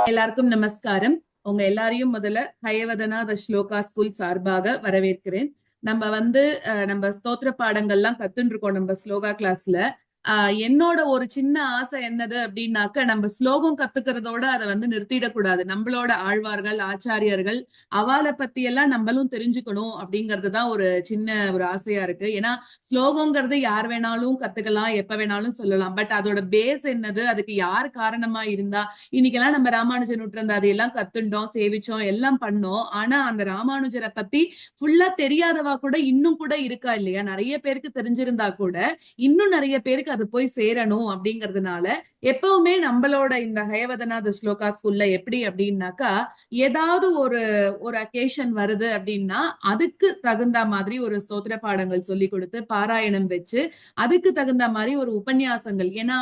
எல்லாருக்கும் நமஸ்காரம். உங்க எல்லாரையும் முதல்ல ஹயவதனா ஸ்லோகா ஸ்கூல் சார்பாக வரவேற்கிறேன். நம்ம ஸ்தோத்திர பாடங்கள்லாம் கத்துன்னு இருக்கோம் நம்ம ஸ்லோகா கிளாஸ்ல. என்னோட ஒரு சின்ன ஆசை என்னது அப்படின்னாக்க, நம்ம ஸ்லோகம் கத்துக்கிறதோட அதை நிறுத்திடக்கூடாது. நம்மளோட ஆழ்வார்கள், ஆச்சாரியர்கள், அவளை பத்தி எல்லாம் நம்மளும் தெரிஞ்சுக்கணும் அப்படிங்கிறது தான் ஒரு சின்ன ஒரு ஆசையா இருக்கு. ஏன்னா ஸ்லோகங்கிறது யார் வேணாலும் கத்துக்கலாம், எப்ப வேணாலும் சொல்லலாம். பட் அதோட பேஸ் என்னது, அதுக்கு யார் காரணமா இருந்தா, இன்னைக்கெல்லாம் நம்ம ராமானுஜர் நூற்றாண்டு அதையெல்லாம் கத்துண்டோம், சேவிச்சோம், எல்லாம் பண்ணோம். ஆனா அந்த ராமானுஜரை பத்தி ஃபுல்லா தெரியாதவா கூட இன்னும் கூட இருக்கா இல்லையா? நிறைய பேருக்கு தெரிஞ்சிருந்தா கூட இன்னும் நிறைய பேருக்கு அது போய் சேரணும் அப்படிங்கறதுனால எப்பவுமே நம்மளோட இந்த ஹயவதனாத ஸ்லோகா ஸ்கூல்ல எப்படி அப்படின்னாக்கா, ஏதாவது ஒரு ஒரு அக்கேஷன் வருது அப்படின்னா அதுக்கு தகுந்த மாதிரி ஒரு ஸ்தோத்திர பாடங்கள் சொல்லி கொடுத்து பாராயணம் வச்சு அதுக்கு தகுந்த மாதிரி ஒரு உபன்யாசங்கள். ஏன்னா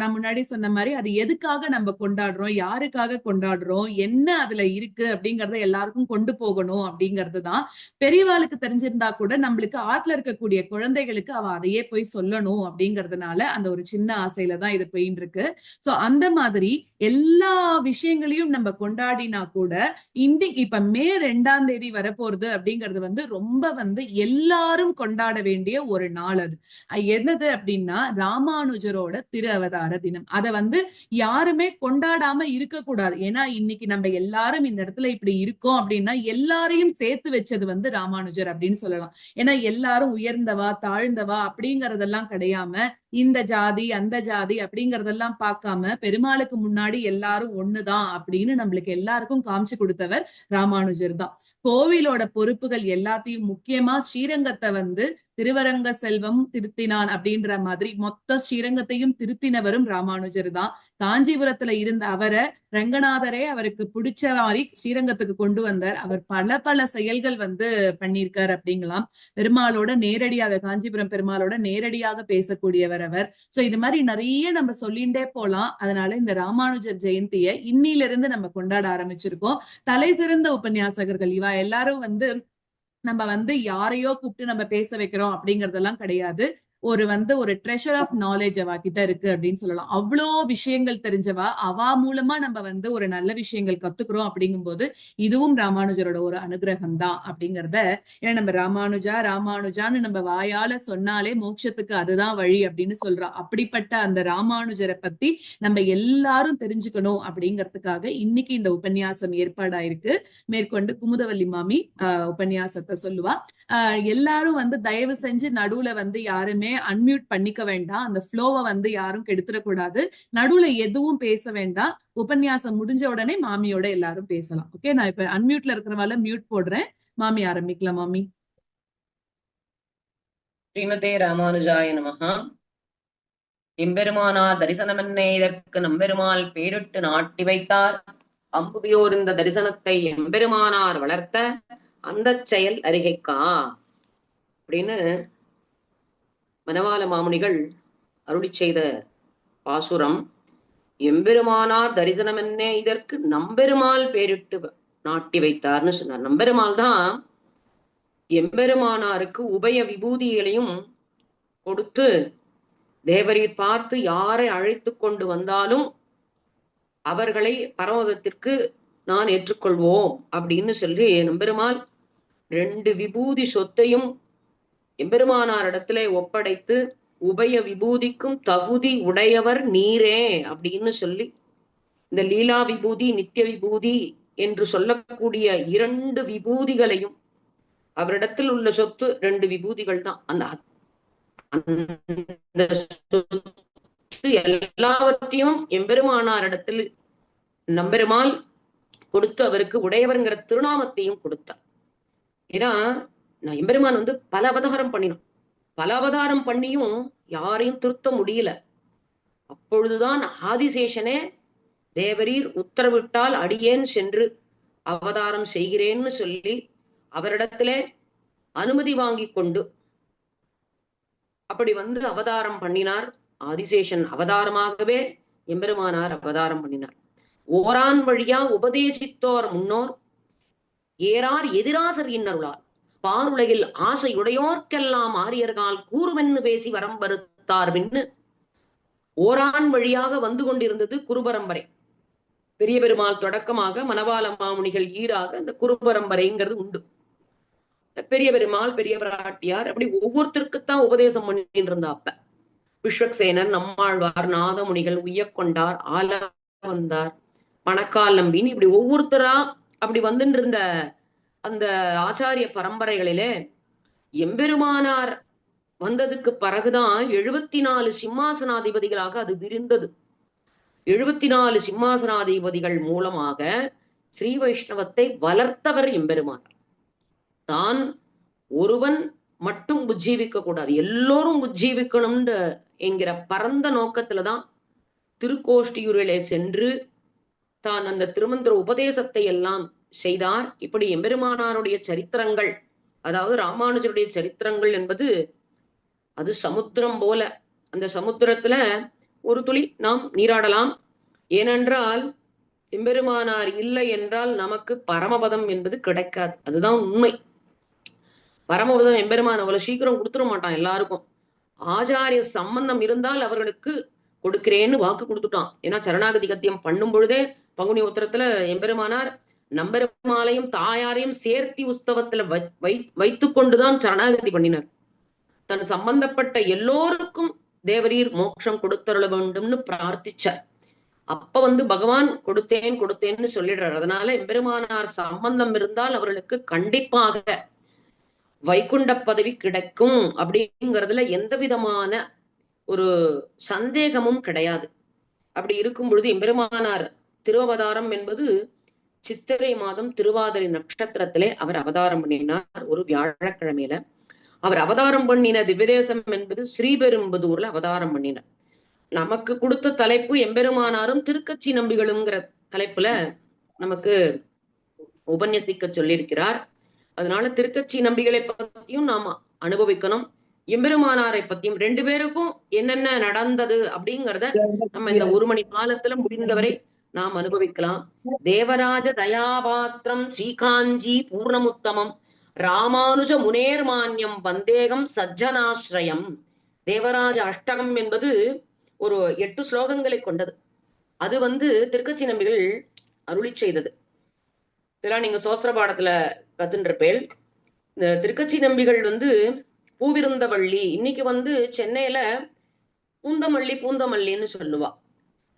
நான் முன்னாடி சொன்ன மாதிரி அது எதுக்காக நம்ம கொண்டாடுறோம், யாருக்காக கொண்டாடுறோம், என்ன அதுல இருக்கு அப்படிங்கறத எல்லாருக்கும் கொண்டு போகணும் அப்படிங்கிறது தான். பெரியவாளுக்கு தெரிஞ்சிருந்தா கூட நம்மளுக்கு ஆத்துல இருக்கக்கூடிய குழந்தைகளுக்கு அவ அதையே போய் சொல்லணும் அப்படிங்கறதுனால அந்த ஒரு சின்ன ஆசையில தான் இது போயின்னு இருக்கு. சோ அந்த மாதிரி எல்லா விஷயங்களையும் நம்ம கொண்டாடினா கூட இன்னைக்கு இப்ப மே 2ஆம் தேதி வரப்போறது அப்படிங்கிறது ரொம்ப எல்லாரும் கொண்டாட வேண்டிய ஒரு நாள். அது என்னது அப்படின்னா ராமானுஜரோட திரு அவதார தினம். அதை யாருமே கொண்டாடாம இருக்க கூடாது. ஏன்னா இன்னைக்கு நம்ம எல்லாரும் இந்த இடத்துல இப்படி இருக்கோம் அப்படின்னா எல்லாரையும் சேர்த்து வச்சது ராமானுஜர் அப்படின்னு சொல்லலாம். ஏன்னா எல்லாரும் உயர்ந்தவா தாழ்ந்தவா அப்படிங்கறதெல்லாம் கிடையாம, இந்த ஜாதி அந்த ஜாதி அப்படிங்கறதெல்லாம் பார்க்காம பெருமாளுக்கு முன்னாடி எல்லாரும் ஒண்ணுதான் அப்படின்னு நம்மளுக்கு எல்லாருக்கும் காமிச்சு கொடுத்தவர் ராமானுஜர் தான். கோவிலோட பொறுப்புகள் எல்லாத்தையும் முக்கியமா ஸ்ரீரங்கத்தை திருவரங்க செல்வம் திருத்தினான் அப்படின்ற மாதிரி மொத்த ஸ்ரீரங்கத்தையும் திருத்தினவரும் ராமானுஜர் தான். காஞ்சிபுரத்துல இருந்த அவரை ரங்கநாதரே அவருக்கு பிடிச்ச மாதிரி ஸ்ரீரங்கத்துக்கு கொண்டு வந்தார். அவர் பல பல செயல்கள் பண்ணியிருக்கார் அப்படிங்களாம். பெருமாளோட நேரடியாக, காஞ்சிபுரம் பெருமாளோட நேரடியாக பேசக்கூடியவர் அவர். சோ இது மாதிரி நிறைய நம்ம சொல்லிண்டே போலாம். அதனால இந்த ராமானுஜர் ஜெயந்தியை இன்னிலிருந்து நம்ம கொண்டாட ஆரம்பிச்சிருக்கோம். தலை சிறந்த உபன்யாசகர்கள் இவா எல்லாரும் நம்ம யாரையோ கூப்பிட்டு நம்ம பேச வைக்கிறோம் அப்படிங்கறதெல்லாம் கிடையாது. ஒரு ட்ரெஷர் ஆஃப் நாலேஜ் அவ கிட்ட இருக்கு அப்படின்னு சொல்லலாம். அவ்வளோ விஷயங்கள் தெரிஞ்சவா. அவ மூலமா நம்ம ஒரு நல்ல விஷயங்கள் கத்துக்கிறோம் அப்படிங்கும்போது இதுவும் ராமானுஜரோட ஒரு அனுகிரகம் தான் அப்படிங்கறத. ஏன்னா நம்ம ராமானுஜா ராமானுஜான்னு நம்ம வாயால சொன்னாலே மோட்சத்துக்கு அதுதான் வழி அப்படின்னு சொல்றா. அப்படிப்பட்ட அந்த ராமானுஜரை பத்தி நம்ம எல்லாரும் தெரிஞ்சுக்கணும் அப்படிங்கறதுக்காக இன்னைக்கு இந்த உபன்யாசம் ஏற்பாடாயிருக்கு. மேற்கொண்டு குமுதவல்லி மாமி உபன்யாசத்தை சொல்லுவா. எல்லாரும் தயவு செஞ்சு நடுவுல யாருமே அன்மியூட் பண்ணிக்க வேண்டாம். அந்த ஃப்ளோவை யாரும் கெடுத்துடக்கூடாது. நடுவுல எதுவும் பேச வேண்டாம். உபன்யாசம் முடிஞ்ச உடனே மாமியோட எல்லாரும் பேசலாம். ஓகே, நான் இப்ப அன்மியூட்ல இருக்கிறவால மியூட் போடுறேன். மாமி ஆரம்பிக்கலாம். மாமி. ஸ்ரீமதே ராமானுஜாய நமஹா. எம்பெருமானார் தரிசனமென்னே இதற்கு நம்பெருமாள் பேரிட்டு நாட்டி வைத்தார். அம்புவியோர் இந்த தரிசனத்தை எம்பெருமானார் வளர்த்த அந்த செயல் அறிகைக்கா அப்படின்னு மனவாள மாமுனிகள் அருளி செய்த பாசுரம். எம்பெருமானார் தரிசனமென்னே இதற்கு நம்பெருமாள் பேரிட்டு நாட்டி வைத்தார்னு சொன்னார். நம்பெருமாள் தான் எம்பெருமானாருக்கு உபய விபூதிகளையும் கொடுத்து தேவரீர் பார்த்து யாரை அழைத்து கொண்டு வந்தாலும் அவர்களை பரமதத்திற்கு நான் ஏற்றுக்கொள்வோம் அப்படின்னு சொல்லி நம்பெருமாள் 2 விபூதி சொத்தையும் எம்பெருமானார் இடத்துல ஒப்படைத்து உபய விபூதிக்கும் தகுதி உடையவர் நீரே அப்படின்னு சொல்லி இந்த லீலா விபூதி நித்திய விபூதி என்று சொல்லக்கூடிய 2 விபூதிகளையும், அவரிடத்தில் உள்ள சொத்து 2 விபூதிகள் தான். அந்த எல்லாவற்றையும் எம்பெருமானார் இடத்தில் நம்பெருமாள் கொடுத்து அவருக்கு உடையவர்ங்கிற திருநாமத்தையும் கொடுத்தார். ஏன்னா நான் எம்பெருமான் பல அவதாரம் பண்ணினோம். பல அவதாரம் பண்ணியும் யாரையும் திருத்த முடியல. அப்பொழுதுதான் ஆதிசேஷனே தேவரீர் உத்தரவிட்டால் அடியேன் சென்று அவதாரம் செய்கிறேன்னு சொல்லி அவரிடத்திலே அனுமதி வாங்கி கொண்டு அப்படி அவதாரம் பண்ணினார். ஆதிசேஷன் அவதாரமாகவே எம்பெருமானார் அவதாரம் பண்ணினார். ஓரான் வழியா உபதேசித்தோர் முன்னோர் ஏறார் எதிராசர் இன்னருளார் பாருலகில் ஆசையுடையோர்க்கெல்லாம் ஆரியர்கள் கூறுவென்னு பேசி வரம் வருத்தார். ஓரான் வழியாக கொண்டிருந்தது குருபரம்பரை. பெரிய பெருமாள் தொடக்கமாக மணவாள மாமுனிகள் ஈராக அந்த குரு பரம்பரைங்கிறது உண்டு. பெரிய பெருமாள், பெரிய பிராட்டியார், அப்படி ஒவ்வொருத்தருக்குத்தான் உபதேசம் பண்ணிட்டு இருந்தா. அப்ப விஸ்வக்சேனர், நம்மாழ்வார், நாதமுனிகள், உய்யக்கொண்டார், ஆல வந்தார், பணக்கால் நம்பின்னு இப்படி ஒவ்வொருத்தரா அப்படி வந்துட்டு இருந்த அந்த ஆச்சாரிய பரம்பரைகளிலே எம்பெருமானார் வந்ததுக்கு பிறகுதான் 74 சிம்மாசனாதிபதிகளாக அது விரிந்தது. 74 சிம்மாசனாதிபதிகள் மூலமாக ஸ்ரீ வைஷ்ணவத்தை வளர்த்தவர் எம்பெருமானார். தான் ஒருவன் மட்டும் உஜ்ஜீவிக்க கூடாது, எல்லோரும் உஜ்ஜீவிக்கணும்ன்ற என்கிற பரந்த நோக்கத்துலதான் திருக்கோஷ்டியூரிலே சென்று தான் அந்த திருமந்திர உபதேசத்தை எல்லாம் செய்தார். இப்படி எம்பெருமானாருடைய சரித்திரங்கள், அதாவது ராமானுஜருடைய சரித்திரங்கள் என்பது அது சமுத்திரம் போல. அந்த சமுத்திரத்துல ஒரு துளி நாம் நீராடலாம். ஏனென்றால் எம்பெருமானார் இல்லை என்றால் நமக்கு பரமபதம் என்பது கிடைக்காது. அதுதான் உண்மை. பரமபதம் எம்பெருமான் அவ்வளவு சீக்கிரம் கொடுத்துட மாட்டான் எல்லாருக்கும். ஆச்சாரிய சம்பந்தம் இருந்தால் அவர்களுக்கு கொடுக்கிறேன்னு வாக்கு கொடுத்துட்டான். ஏன்னா சரணாகதி கத்தியம் பண்ணும் பொழுதே பங்குனி உத்திரத்துல எம்பெருமானார் நம்பெருமாளையும் தாயாரையும் சேர்த்தி உஸ்தவத்துல வைத்து கொண்டுதான் சரணாகதி பண்ணினார். தன் சம்பந்தப்பட்ட எல்லோருக்கும் தேவரீர் மோட்சம் கொடுத்தருள வேண்டும்னு பிரார்த்திச்சார். அப்ப பகவான் கொடுத்தேன்னு சொல்லிடுறார். அதனால எம்பெருமானார் சம்பந்தம் இருந்தால் அவர்களுக்கு கண்டிப்பாக வைகுண்ட பதவி கிடைக்கும் அப்படிங்கிறதுல எந்த விதமான ஒரு சந்தேகமும் கிடையாது. அப்படி இருக்கும் பொழுது எம்பெருமானார் திருவவதாரம் என்பது சித்திரை மாதம் திருவாதிரை நட்சத்திரத்திலே அவர் அவதாரம் பண்ணினார். ஒரு வியாழக்கிழமையில அவர் அவதாரம் பண்ணின திவ்யதேசம் என்பது ஸ்ரீபெரும்புதூர்ல அவதாரம் பண்ணினார். நமக்கு கொடுத்த தலைப்பு எம்பெருமானாரும் திருக்கச்சி நம்பிகளுங்கிற தலைப்புல நமக்கு உபன்யசிக்க சொல்லியிருக்கிறார். அதனால திருக்கச்சி நம்பிகளை பத்தியும் நாம அனுபவிக்கணும், எம்பெருமானாரை பத்தியும். ரெண்டு பேருக்கும் என்னென்ன நடந்தது அப்படிங்கிறத நம்ம இந்த 1 மணி காலத்துல முடிந்தவரை நாம் அனுபவிக்கலாம். தேவராஜ தயாபாத்திரம் ஸ்ரீகாஞ்சி பூர்ணமுத்தமம் ராமானுஜ முனேர்மான்யம் வந்தேகம் சஜ்ஜனாஸ்ரயம். தேவராஜ அஷ்டகம் என்பது ஒரு 8 ஸ்லோகங்களை கொண்டது. அது திருக்கச்சி நம்பிகள் அருளி செய்தது. இதெல்லாம் நீங்க சோஸ்திர பாடத்துல கத்துன்றிருப்பேன். இந்த திருக்கச்சி நம்பிகள் பூவிருந்தவள்ளி, இன்னைக்கு சென்னையில பூந்தமல்லின்னு சொல்லுவா.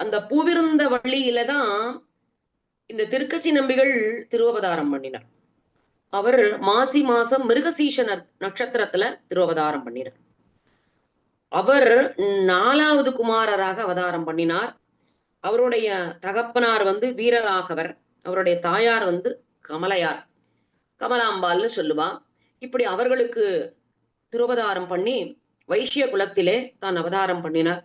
அந்த பூவிருந்தவள்ளியிலதான் இந்த திருக்கச்சி நம்பிகள் திருவவதாரம் பண்ணினார். அவர் மாசி மாசம் மிருகசீஷ நட்சத்திரத்துல திருவவதாரம் பண்ணினார். அவர் 4வது குமாரராக அவதாரம் பண்ணினார். அவருடைய தகப்பனார் வீரராகவர், அவருடைய தாயார் கமலையார், கமலாம்பாள்னு சொல்லுவா. இப்படி அவர்களுக்கு திருவதாரம் பண்ணி வைஷ்ய குலத்திலே தான் அவதாரம் பண்ணினார்.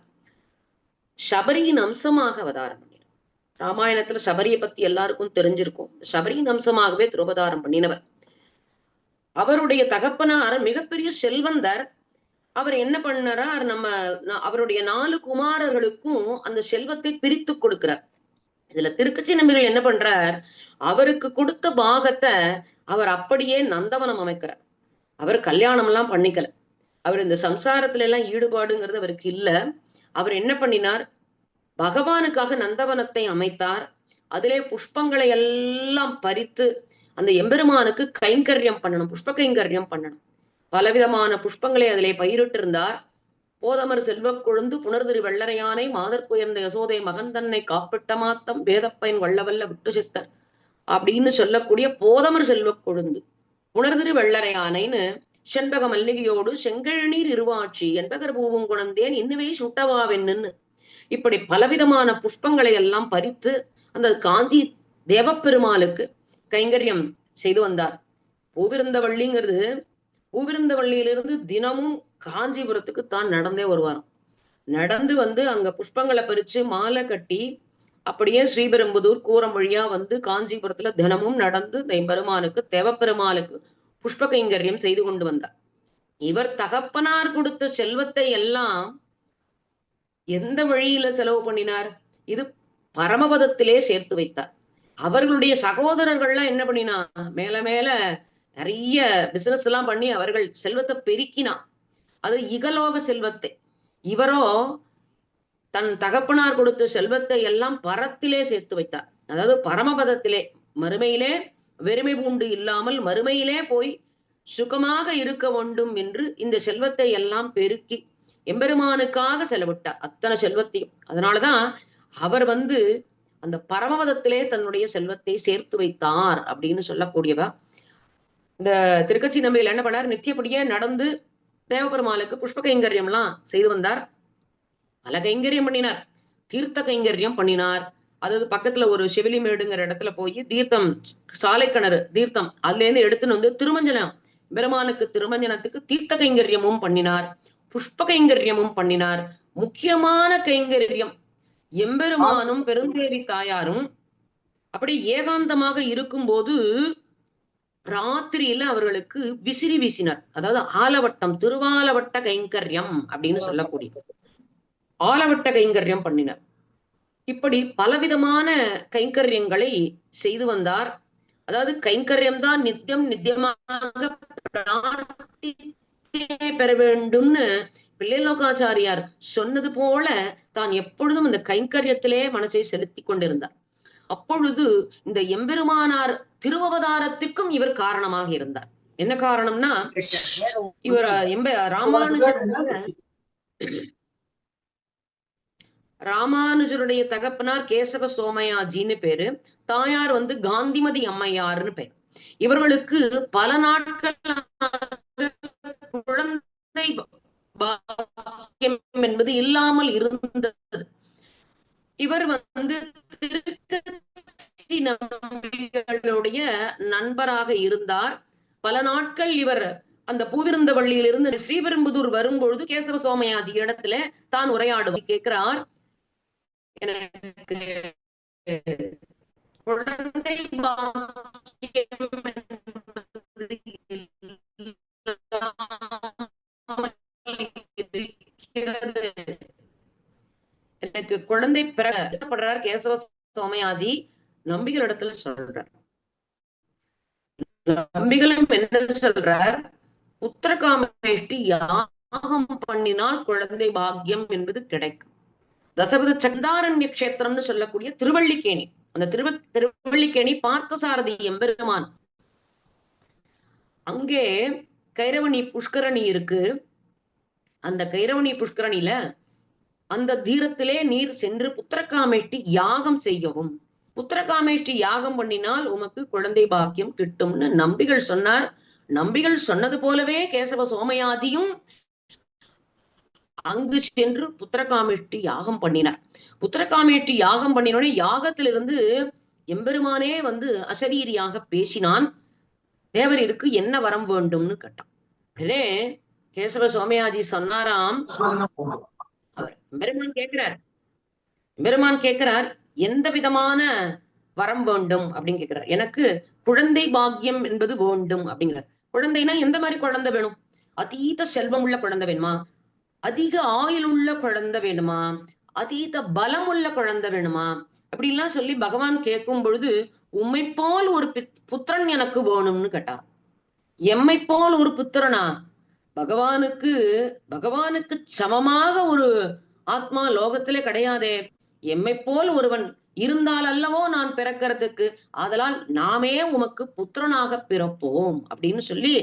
சபரியின் அம்சமாக அவதாரம் பண்ணினார். ராமாயணத்துல சபரியை பத்தி எல்லாருக்கும் தெரிஞ்சிருக்கும். சபரியின் அம்சமாகவே திருவதாரம் பண்ணினவர். அவருடைய தகப்பனார் மிகப்பெரிய செல்வந்தர். அவர் என்ன பண்ணார், அவருடைய 4 குமாரர்களுக்கும் அந்த செல்வத்தை பிரித்து கொடுக்கிறார். இதுல திருக்கச்சி நம்பிகள் என்ன பண்றார், அவருக்கு கொடுத்த பாகத்தை அவர் அப்படியே நந்தவனம் அமைக்கிறார். அவர் கல்யாணம் எல்லாம் பண்ணிக்கல. அவர் இந்த சம்சாரத்துல எல்லாம் ஈடுபாடுங்கிறது அவருக்கு இல்ல. அவர் என்ன பண்ணினார், பகவானுக்காக நந்தவனத்தை அமைத்தார். அதிலே புஷ்பங்களை எல்லாம் பறித்து அந்த எம்பெருமானுக்கு கைங்கரியம் பண்ணணும், புஷ்ப கைங்கரியம் பண்ணணும். பலவிதமான புஷ்பங்களை அதிலே பயிரிட்டு இருந்தார். போதமர் செல்வ கொழுந்து புணர்திரு வெள்ளரையானை மாதற்குயர்ந்த யசோதை மகன் தன்னை காப்பிட்ட மாத்தம் வேதப்பயன் வல்லவல்ல விட்டு சித்தர் அப்படின்னு சொல்லக்கூடிய போதமர் செல்வ கொழுந்து புணர்திரு வெள்ளரையானைன்னு செண்பக மல்லிகையோடு செங்கழநீர் இருவாட்சி என்பகர் பூவும் குணந்தேன் இன்னுவே சுட்டவாவென்னு இப்படி பலவிதமான புஷ்பங்களை எல்லாம் பறித்து அந்த காஞ்சி தேவப்பெருமாளுக்கு கைங்கரியம் செய்து வந்தார். பூவிருந்தவள்ளிங்கிறது, பூவிருந்தவள்ளியிலிருந்து தினமும் காஞ்சிபுரத்துக்கு தான் நடந்தே வருவாராம். நடந்து அங்க புஷ்பங்களை பறிச்சு மாலை கட்டி அப்படியே ஸ்ரீபெரும்புதூர் கூரம் வழியா காஞ்சிபுரத்துல தினமும் நடந்து பெருமானுக்கு தேவப்பெருமாளுக்கு புஷ்ப கைங்கரியம் செய்து கொண்டு வந்தார். இவர் தகப்பனார் கொடுத்த செல்வத்தை எல்லாம் எந்த வழியில செலவு பண்ணினார், இது பரமபதத்திலே சேர்த்து வைத்தார். அவர்களுடைய சகோதரர்கள்லாம் என்ன பண்ணினா, மேல மேல நிறைய பிசினஸ் எல்லாம் பண்ணி அவர்கள் செல்வத்தை பெருக்கினா. அது இகலோக செல்வத்தை. இவரோ தன் தகப்பனார் கொடுத்த செல்வத்தை எல்லாம் பரத்திலே சேர்த்து வைத்தார். அதாவது பரமபதத்திலே மறுமையிலே வெறுமை பூண்டு இல்லாமல் மறுமையிலே போய் சுகமாக இருக்க வேண்டும் என்று இந்த செல்வத்தை எல்லாம் பெருக்கி எம்பெருமானுக்காக செலவிட்டார் அத்தனை செல்வத்தையும். அதனாலதான் அவர் அந்த பரமபதத்திலே தன்னுடைய செல்வத்தை சேர்த்து வைத்தார் அப்படின்னு சொல்லக்கூடியவா. இந்த திருக்கச்சி நம்பியில் என்ன பண்ணார், நித்தியப்படியே நடந்து தேவபெருமாளுக்கு புஷ்ப கைங்கரியம் எல்லாம் செய்து வந்தார். பல கைங்கரியம் பண்ணினார், தீர்த்த கைங்கரியம் பண்ணினார். அதாவது பக்கத்துல ஒரு செவிலிமேடுங்கிற இடத்துல போய் தீர்த்தம், சாலை கிணறு தீர்த்தம் அதுல இருந்து எடுத்துன்னு திருமஞ்சனம், பெருமானுக்கு திருமஞ்சனத்துக்கு தீர்த்த கைங்கரியமும் பண்ணினார், புஷ்ப கைங்கரியமும் பண்ணினார். முக்கியமான கைங்கரியம் எம்பெருமானும் பெருந்தேவி தாயாரும் அப்படி ஏகாந்தமாக இருக்கும்போது ராத்திரியில அவர்களுக்கு விசிறி வீசினார். அதாவது ஆலவட்டம், திருவாலவட்ட கைங்கரியம் அப்படின்னு சொல்லக்கூடிய ஆலவட்ட கைங்கரியம் பண்ணினார். இப்படி பலவிதமான கைங்கரியங்களை செய்து வந்தார். அதாவது கைங்கரியம் தான் நித்தியம் நித்தியமாக பெற வேண்டும்னு பிள்ளைலோகாச்சாரியார் சொன்னது போல தான் எப்பொழுதும் இந்த கைங்கரியத்திலே மனசை செலுத்தி கொண்டிருந்தார். அப்பொழுது இந்த எம்பெருமானார் திருவவதாரத்துக்கும் இவர் காரணமாக இருந்தார். என்ன காரணம்னா, இவர் ராமானுஜருடைய தகப்பனார் கேசவ சோமயாஜின்னு பேரு, தாயார் காந்திமதி அம்மையார்னு பேர். இவர்களுக்கு பல நாட்கள் குழந்தை பாக்கியம் என்பது இல்லாமல் இருந்தது. இவர் திருக்கச்சி நம்பிகளுடைய நண்பராக இருந்தார். பல நாட்கள் இவர் அந்த பூவிருந்தவள்ளியிலிருந்து ஸ்ரீபெரும்புதூர் வரும்பொழுது கேசவ சோமயாஜி இடத்துல தான் உரையாடுவார். கேட்கிறார், எனக்கு குழந்தை எனக்கு குழந்தை பெறப்படுறார் கேசவ சோமயாஜி நம்பிகள் இடத்துல சொல்றார். நம்பிகளும் என்ன சொல்றார், உத்தரகாமேஷ்டி யாகம் பண்ணினால் குழந்தை பாக்கியம் என்பது கிடைக்கும். தசபத சந்தாரண்ய கஷேத்திரம்னு சொல்லக்கூடிய திருவள்ளிக்கேணி, அந்த திருவள்ளிக்கேணி பார்த்தசாரதி எம்பெருமான், அங்கே கைரவணி புஷ்கரணி இருக்கு. அந்த கைரவணி புஷ்கரணியில அந்த தீரத்திலே நீர் சென்று புத்திரகாமேஷ்டி யாகம் செய்யவும், புத்திரகாமேஷ்டி யாகம் பண்ணினால் உமக்கு குழந்தை பாக்கியம் கிட்டும்னு நம்பிகள் சொன்னார். நம்பிகள் சொன்னது போலவே கேசவ சோமயாஜியும் அங்கு சென்று புத்திரகாமேஷ்டி யாகம் பண்ணினார். புத்திரகாமேஷ்டி யாகம் பண்ணினோடனே யாகத்திலிருந்து எம்பெருமானே அசரீரியாக பேசினான். தேவரீருக்கு என்ன வரம் வேண்டும்னு கேட்டான். உடனே கேசவ சோமயாஜி சொன்னாராம், அவர் எம்பெருமான் கேட்கிறார் எந்த விதமான வரம் வேண்டும் அப்படின்னு கேட்கிறார். எனக்கு குழந்தை பாக்கியம் என்பது வேண்டும் அப்படிங்கிறார். குழந்தைனா எந்த மாதிரி குழந்தை வேணும்? அதீத செல்வம் உள்ள குழந்தை வேணுமா, அதிக ஆயுள் உள்ள குழந்தை வேணுமா, அதீத பலம் உள்ள குழந்தை வேணுமா, அப்படின்லாம் சொல்லி பகவான் கேட்கும் பொழுது, உம்மை போல் ஒரு புத்திரன் எனக்கு வேணும்னு கேட்டார். எம்மை போல் ஒரு புத்திரனா? பகவானுக்கு சமமாக ஒரு ஆத்மா லோகத்திலே கிடையாதே. எம்மை போல் ஒருவன் இருந்தால் அல்லவோ நான் பிறக்கிறதுக்கு, ஆதலால் நாமே உமக்கு புத்திரனாக பிறப்போம் அப்படின்னு சொல்லி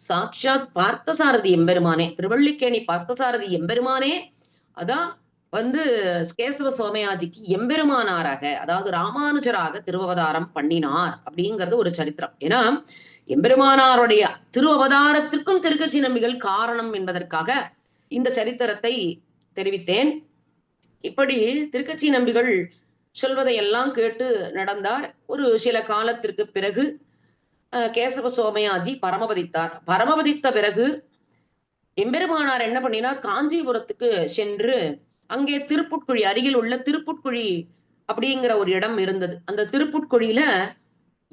சாட்சாத் பார்த்தசாரதி எம்பெருமானே, திருவள்ளிக்கேணி பார்த்தசாரதி எம்பெருமானே அதான் கேசவ சோமயாஜிக்கு எம்பெருமானாராக, அதாவது ராமானுஜராக திருவவதாரம் பண்ணினார் அப்படிங்கிறது ஒரு சரித்திரம். ஏன்னா எம்பெருமானாருடைய திருவவதாரத்திற்கும் திருக்கச்சி நம்பிகள் காரணம் என்பதற்காக இந்த சரித்திரத்தை தெரிவித்தேன். இப்படி திருக்கச்சி நம்பிகள் சொல்வதையெல்லாம் கேட்டு நடந்தார். ஒரு சில காலத்திற்கு பிறகு கேசவ சோமயாஜி பரமபதித்த பிறகு எம்பெருமானார் என்ன பண்ணினார், காஞ்சிபுரத்துக்கு சென்று அங்கே திருப்புட்குழி, அருகில் உள்ள திருப்புட்குழி அப்படிங்கிற ஒரு இடம் இருந்தது. அந்த திருப்புட்குழியில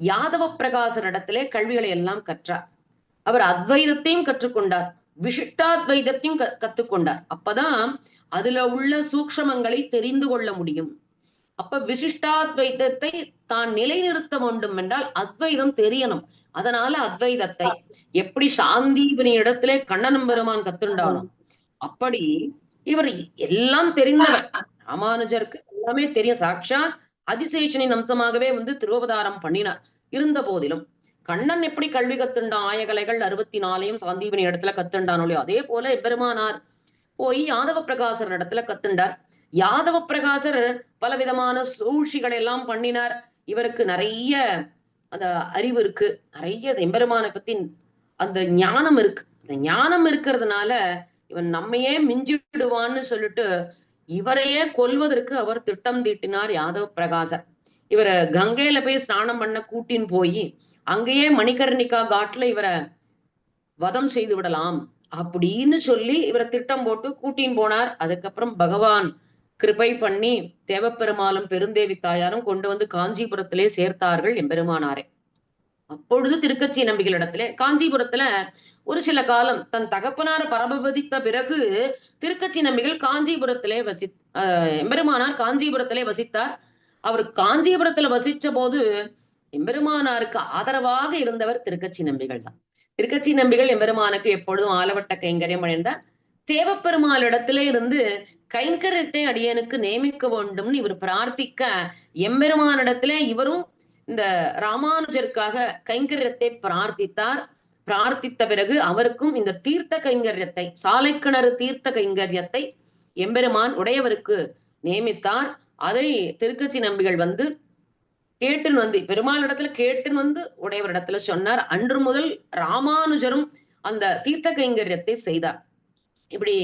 யாதவ பிரகாசர் இடத்திலே கல்விகளை எல்லாம் கற்றார். அவர் அத்வைதத்தையும் கற்றுக்கொண்டார், விசிஷ்டாத்வைதத்தையும் கத்துக்கொண்டார். அப்பதான் அதுல உள்ள சூக்ஷமங்களை தெரிந்து கொள்ள முடியும். அப்ப விசிஷ்டாத்வைதத்தை தான் நிலைநிறுத்த வேண்டும் என்றால் அத்வைதம் தெரியணும். அதனால அத்வைதத்தை எப்படி சாந்தீபனி இடத்திலே கண்ணனம் பெருமான் கத்துண்டானோ அப்படி இவர் எல்லாம் தெரிந்தவர். ராமானுஜருக்கு எல்லாமே தெரியும். சாட்சாத் அதிசேஷனின் அம்சமாகவே வந்து திருவவதாரம் பண்ணினார். இருந்த போதிலும் கண்ணன் எப்படி கல்வி கத்துண்டான், ஆயகலைகள் 64 சாந்தீபனி இடத்துல கத்துண்டானோ அதே போல எம்பெருமானார் போய் யாதவ பிரகாசர் இடத்துல கத்துண்டார். யாதவ பிரகாசர் பலவிதமான சூழ்ச்சிகளை எல்லாம் பண்ணினார். இவருக்கு நிறைய அந்த அறிவு இருக்கு, நிறைய எம்பெருமானை பத்தி அந்த ஞானம் இருக்கு. அந்த ஞானம் இருக்கிறதுனால இவன் நம்மையே மிஞ்சிடுவான்னு சொல்லிட்டு இவரையே கொல்வதற்கு அவர் திட்டம் தீட்டினார் யாதவ பிரகாசர். இவரை கங்கையில போய் ஸ்நானம் பண்ண கூட்டின்னு போய் அங்கேயே மணிகர்ணிகா காட்டுல இவரை வதம் செய்து விடலாம் அப்படின்னு சொல்லி இவரை திட்டம் போட்டு கூட்டின்னு போனார். அதுக்கப்புறம் பகவான் கிருபை பண்ணி தேவப்பெருமாளும் பெருந்தேவி தாயாரும் கொண்டு வந்து காஞ்சிபுரத்திலே சேர்த்தார்கள் எம்பெருமானாரை. அப்பொழுது திருக்கச்சி நம்பிகளிடத்திலே காஞ்சிபுரத்துல ஒரு சில காலம் தன் தகப்பனார் பரமபதித்த பிறகு திருக்கச்சி நம்பிகள் காஞ்சிபுரத்திலே எம்பெருமானார் காஞ்சிபுரத்திலே வசித்தார். அவர் காஞ்சிபுரத்துல வசிச்ச போது எம்பெருமானாருக்கு ஆதரவாக இருந்தவர் திருக்கச்சி நம்பிகள் தான். திருக்கச்சி நம்பிகள் எம்பெருமானுக்கு எப்பொழுதும் ஆலவட்ட கைங்கரியம் அடைந்தார். தேவப்பெருமாளிடத்திலே இருந்து கைங்கரியத்தை அடியனுக்கு நியமிக்க வேண்டும்னு இவர் பிரார்த்திக்க எம்பெருமானிடத்திலே இவரும் இந்த ராமானுஜருக்காக கைங்கரியத்தை பிரார்த்தித்தார். பிரார்த்தித்த பிறகு அவருக்கும் இந்த தீர்த்த கைங்கரியத்தை, சாலை கிணறு தீர்த்த கைங்கரியத்தை எம்பெருமான் உடையவருக்கு நியமித்தார். அதை திருக்கச்சி நம்பிகள் வந்து கேட்டுன்னு வந்து பெருமாளிடத்துல கேட்டுன்னு வந்து உடையவரிடத்துல சொன்னார். அன்று முதல் ராமானுஜரும் அந்த தீர்த்த கைங்கரியத்தை செய்தார். இப்படி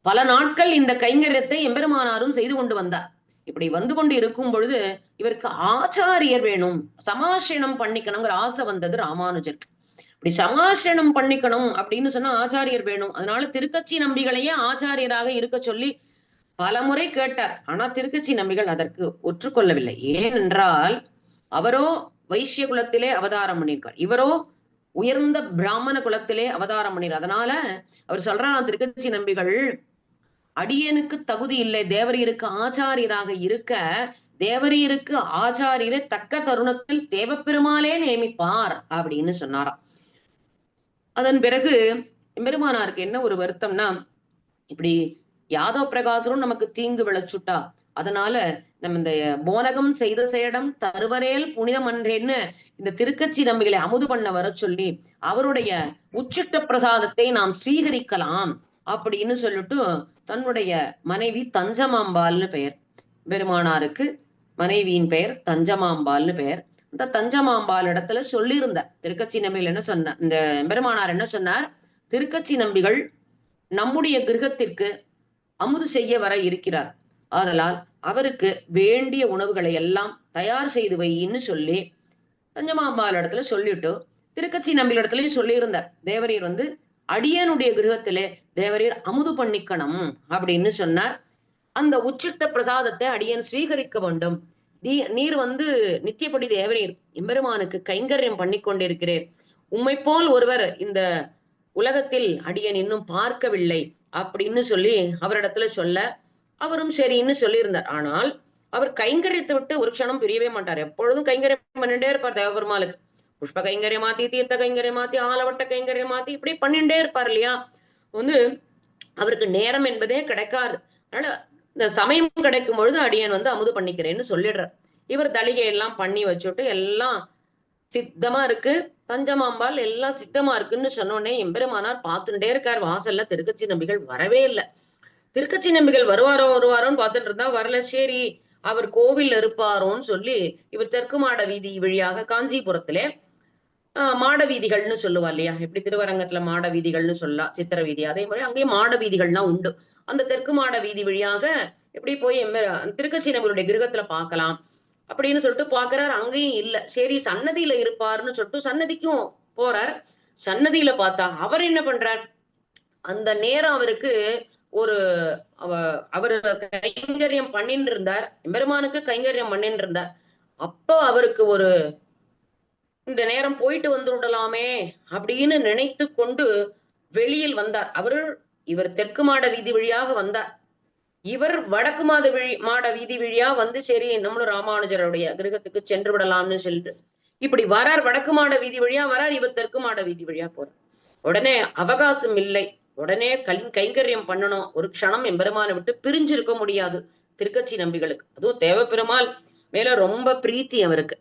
பல நாட்கள் இந்த கைங்கரியத்தை எம்பெருமானாரும் செய்து கொண்டு வந்தார். இப்படி வந்து கொண்டு இருக்கும் பொழுது இவருக்கு ஆச்சாரியர் வேணும், சமாசனம் பண்ணிக்கணுங்கிற ஆசை வந்தது ராமானுஜருக்கு. இப்படி சமாசனம் பண்ணிக்கணும் அப்படின்னு சொன்னா ஆச்சாரியர் வேணும். அதனால திருக்கச்சி நம்பிகளையே ஆச்சாரியராக இருக்க சொல்லி பல முறை கேட்டார். ஆனா திருக்கச்சி நம்பிகள் அதற்கு ஒற்றுக்கொள்ளவில்லை. ஏனென்றால் அவரோ வைசிய குலத்திலே அவதாரம் பண்ணியிருக்கார், இவரோ உயர்ந்த பிராமண குலத்திலே அவதாரம் பண்ணிரு. அதனால அவர் சொல்றார் திருக்கச்சி நம்பிகள், அடியனுக்கு தகுதி இல்லை தேவரீருக்கு ஆச்சாரியராக இருக்க, தேவரீருக்கு ஆச்சாரியரை தக்க தருணத்தில் தேவப்பெருமாளே நியமிப்பார் அப்படின்னு சொன்னாராம். அதன் பிறகு எம்பெருமானாருக்கு என்ன ஒரு வருத்தம்னா, இப்படி யாதவ பிரகாசரும் நமக்கு தீங்கு விளைச்சுட்டா, அதனால நம்ம இந்த போனகம் செய்த சேடம் தருவரேல் புனிதம் அன்றேன்னு இந்த திருக்கச்சி நம்பிகளை அமுது பண்ண வர சொல்லி அவருடைய உச்சிட்ட பிரசாதத்தை நாம் ஸ்வீகரிக்கலாம் அப்படின்னு சொல்லிட்டு தன்னுடைய மனைவி தஞ்சமாம்பாள்னு பெயர், பெருமானாருக்கு மனைவியின் பெயர் தஞ்சமாம்பாள்னு பெயர். இந்த தஞ்சமாம்பாள் இடத்துல சொல்லியிருந்த திருக்கச்சி நம்பிகள் என்ன சொன்ன, இந்த பெருமானார் என்ன சொன்னார், திருக்கச்சி நம்பிகள் நம்முடைய கிரகத்திற்கு அமுது செய்ய வர இருக்கிறார், ஆதலால் அவருக்கு வேண்டிய உணவுகளை எல்லாம் தயார் செய்து வைன்னு சொல்லி தஞ்சமாம்பாள் இடத்துல சொல்லிட்டு திருக்கச்சி நம்பிகள் இடத்துலயும் சொல்லியிருந்தார். தேவரீர் வந்து அடியனுடைய கிரகத்திலே தேவரீர் அமுது பண்ணிக்கணும் அப்படின்னு சொன்னார். அந்த உச்சிட்ட பிரசாதத்தை அடியன் ஸ்வீகரிக்க வேண்டும், நீர் வந்து நித்தியப்படி தேவரீர் எம்பெருமானுக்கு கைங்கரியம் பண்ணி கொண்டிருக்கிறேன், உம்மை போல் ஒருவர் இந்த உலகத்தில் அடியன் இன்னும் பார்க்கவில்லை அப்படின்னு சொல்லி அவரிடத்துல சொல்ல அவரும் சரின்னு சொல்லியிருந்தார். ஆனால் அவர் கைங்கரியத்தை விட்டு ஒரு க்ஷணம் பிரியவே மாட்டார். எப்பொழுதும் கைங்கரியம் பண்ணிட்டே இருப்பார் தேவபெருமாளுக்கு. புஷ்ப கைங்கரியம் மாத்தி, தீர்த்த கைங்கரியம் மாத்தி, ஆலவட்ட கைங்கரியம் மாத்தி, இப்படி பண்ணிட்டே இருப்பார் இல்லையா. வந்து அவருக்கு நேரம் என்பதே கிடைக்காது. அதனால இந்த சமயம் கிடைக்கும் பொழுது அடியன் வந்து அமுது பண்ணிக்கிறேன்னு சொல்லிடுறார். இவர் தலிகை எல்லாம் பண்ணி வச்சுட்டு எல்லாம் சித்தமா இருக்கு, தஞ்சமாம்பாள் எல்லாம் சித்தமா இருக்குன்னு சொன்னோடனே எம்பெருமானார் பார்த்துட்டே இருக்கார். வாசல்ல திருக்கச்சி நம்பிகள் வரவே இல்லை. திருக்கச்சி நம்பிகள் வருவாரோன்னு பார்த்துட்டு இருந்தா வரல. சரி அவர் கோவில் இருப்பாரோன்னு சொல்லி இவர் தெற்கு மாட வீதி வழியாக காஞ்சிபுரத்திலே மாட வீதிகள்னு சொல்லுவா இல்லையா, எப்படி திருவரங்கத்துல மாட வீதிகள்னு சொல்லலாம், சித்திர வீதி, அதே மாதிரி அங்கேயும் மாட வீதிகள்லாம் உண்டு. அந்த தெற்கு மாட வீதி வழியாக எப்படி போய் திருக்கச்சி நம்பிகளுடைய கிரகத்துல பார்க்கலாம் அப்படின்னு சொல்லிட்டு பாக்குறாரு. அங்கேயும் இல்ல. சரி சன்னதியில இருப்பாருன்னு சொல்லிட்டு சன்னதிக்கும் போறார். சன்னதியில பார்த்தா அவர் என்ன பண்றார், அந்த நேரம் அவருக்கு ஒரு அவர் கைங்கரியம் பண்ணிட்டு இருந்தார், எம்பெருமானுக்கு கைங்கரியம் பண்ணிட்டு இருந்தார். அப்போ அவருக்கு ஒரு இந்த நேரம் போயிட்டு வந்து விடலாமே அப்படின்னு நினைத்து கொண்டு வெளியில் வந்தார். இவர் தெற்கு மாட வீதி வழியாக வந்தார், இவர் வடக்கு மாட வீதி வழியா வந்து சரி நம்மளும் ராமானுஜருடைய கிரகத்துக்கு சென்று விடலாம்னு சொல்லிட்டு இப்படி வரார். வடக்கு மாட வீதி வழியா வரார், இவர் தெற்கு மாட வீதி வழியா போறார். உடனே அவகாசம் இல்லை, உடனே கைங்கரியம் பண்ணணும். ஒரு க்ஷணம் எம்பெருமானை விட்டு பிரிஞ்சிருக்க முடியாது திருக்கச்சி நம்பிகளுக்கு. அதுவும் தேவப்பெருமாள் மேல ரொம்ப பிரீத்தி அவருக்கு.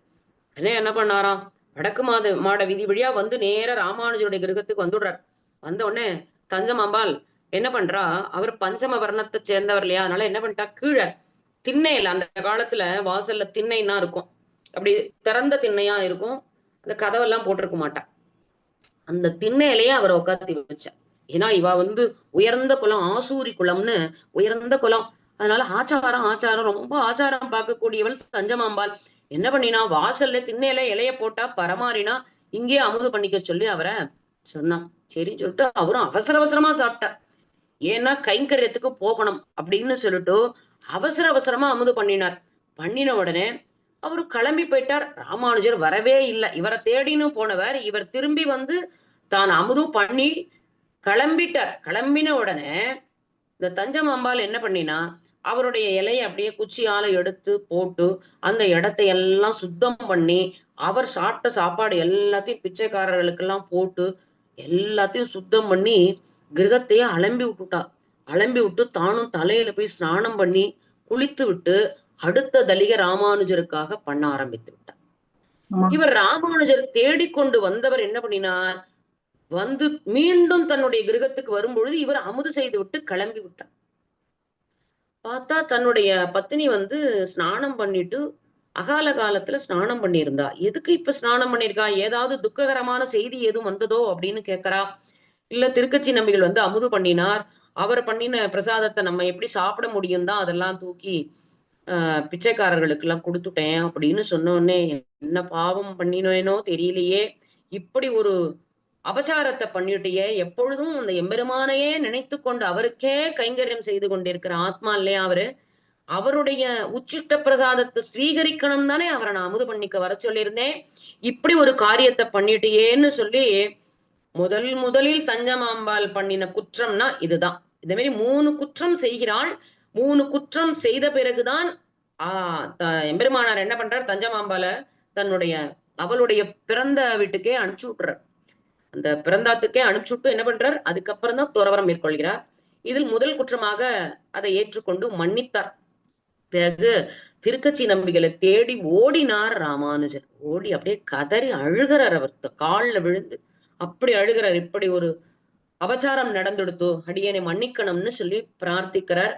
என்ன பண்ணாராம், வடக்கு மாட வீதி வழியா வந்து நேர ராமானுஜருடைய கிரகத்துக்கு வந்துடுறார். வந்த உடனே தஞ்சமாம்பாள் என்ன பண்றா, அவர் பஞ்சம வர்ணத்தை சேர்ந்தவர் இல்லையா, அதனால என்ன பண்ணிட்டா, கீழே திண்ணையில, அந்த காலத்துல வாசல்ல திண்ணைன்னா இருக்கும், அப்படி திறந்த திண்ணையா இருக்கும், அந்த கதவெல்லாம் போட்டிருக்க மாட்டா, அந்த திண்ணையிலேயே அவரை உட்காத்தி வச்ச. ஏன்னா இவ வந்து உயர்ந்த குலம், ஆசூரி குலம்னு உயர்ந்த குலம். அதனால ஆச்சாரம் ஆச்சாரம் ரொம்ப ஆச்சாரம் பார்க்கக்கூடியவள் தஞ்சமாம்பாள். என்ன பண்ணினா, வாசல்ல திண்ணையில இலைய போட்டா பரமாறினா இங்கேயே அமுது பண்ணிக்க சொல்லி அவரை சொன்னான். சரின்னு சொல்லிட்டு அவரும் அவசர அவசரமா சாப்பிட்டார். ஏன்னா கைங்கரியத்துக்கு போகணும் அப்படின்னு சொல்லிட்டு அவசர அவசரமா அமுது பண்ணினார். பண்ணின உடனே அவரு கிளம்பி போயிட்டார். ராமானுஜர் வரவே இல்லை. இவரை தேடின்னு போனவர் இவர் திரும்பி வந்து தான் அமுதும் பண்ணி கிளம்பிட்டார். கிளம்பின உடனே இந்த தஞ்சமாம்பாள் என்ன பண்ணினா, அவருடைய இலையை அப்படியே குச்சியால எடுத்து போட்டு அந்த இடத்தை எல்லாம் சுத்தம் பண்ணி, அவர் சாப்பிட்ட சாப்பாடு எல்லாத்தையும் பிச்சைக்காரர்களுக்கெல்லாம் போட்டு எல்லாத்தையும் சுத்தம் பண்ணி கிரகத்தையே அலம்பி விட்டுட்டா. அலம்பி விட்டு தானும் தலையில போய் ஸ்நானம் பண்ணி குளித்து விட்டு அடுத்த தலிக ராமானுஜருக்காக பண்ண ஆரம்பித்து விட்டார். இவர் ராமானுஜர் தேடிக்கொண்டு வந்தவர் என்ன பண்ணினார், வந்து மீண்டும் தன்னுடைய கிரகத்துக்கு வரும்பொழுது இவர் அமுது செய்து விட்டு கிளம்பி விட்டார். பார்த்தா தன்னுடைய பத்தினி வந்து ஸ்நானம் பண்ணிட்டு அகால காலத்துல ஸ்நானம் பண்ணியிருந்தா. எதுக்கு இப்ப ஸ்நானம் பண்ணிருக்கா, ஏதாவது துக்ககரமான செய்தி எதுவும் வந்ததோ அப்படின்னு கேட்கறா. இல்ல திருக்கச்சி நம்பிகள் வந்து அமுது பண்ணினார், அவர் பண்ணின பிரசாதத்தை நம்ம எப்படி சாப்பிட முடியும் தான் அதெல்லாம் தூக்கி பிச்சைக்காரர்களுக்கு எல்லாம் கொடுத்துட்டேன் அப்படின்னு சொன்ன உடனே, என்ன பாவம் பண்ணினேனோ தெரியலையே, இப்படி ஒரு அபச்சாரத்தை பண்ணிட்டியே, எப்பொழுதும் அந்த எம்பெருமானையே நினைத்து கொண்டு அவருக்கே கைங்கரியம் செய்து கொண்டிருக்கிற ஆத்மா இல்லையா அவரு, அவருடைய உச்சிஷ்ட பிரசாதத்தை ஸ்வீகரிக்கணும் தானே அவரை நான் அமுது பண்ணிக்க வர சொல்லியிருந்தேன், இப்படி ஒரு காரியத்தை பண்ணிட்டியேன்னு சொல்லி முதலில் தஞ்சமாம்பாள் பண்ணின குற்றம்னா இதுதான். இந்த மாதிரி 3 குற்றம் செய்கிறாள். 3 குற்றம் செய்த பிறகுதான் எம்பெருமானார் என்ன பண்றார், தஞ்சமாம்பாள தன்னுடைய அவளுடைய பிறந்த வீட்டுக்கே அனுப்பிச்சு விட்டுறார். அந்த பிறந்தாத்துக்கே அனுப்பிச்சுட்டு என்ன பண்றார், அதுக்கப்புறம் தான் துறவரம் மேற்கொள்கிறார். இதில் முதல் குற்றமாக அதை ஏற்றுக்கொண்டு மன்னித்தார். பிறகு திருக்கச்சி நம்பிகளை தேடி ஓடினார் ராமானுஜர். ஓடி அப்படியே கதறி அழுகிறார். அவர் காலில் விழுந்து அப்படி அழுகிறார். இப்படி ஒரு அபச்சாரம் நடந்துடுத்தோ, அடியனை மன்னிக்கணும்னு சொல்லி பிரார்த்திக்கிறார்.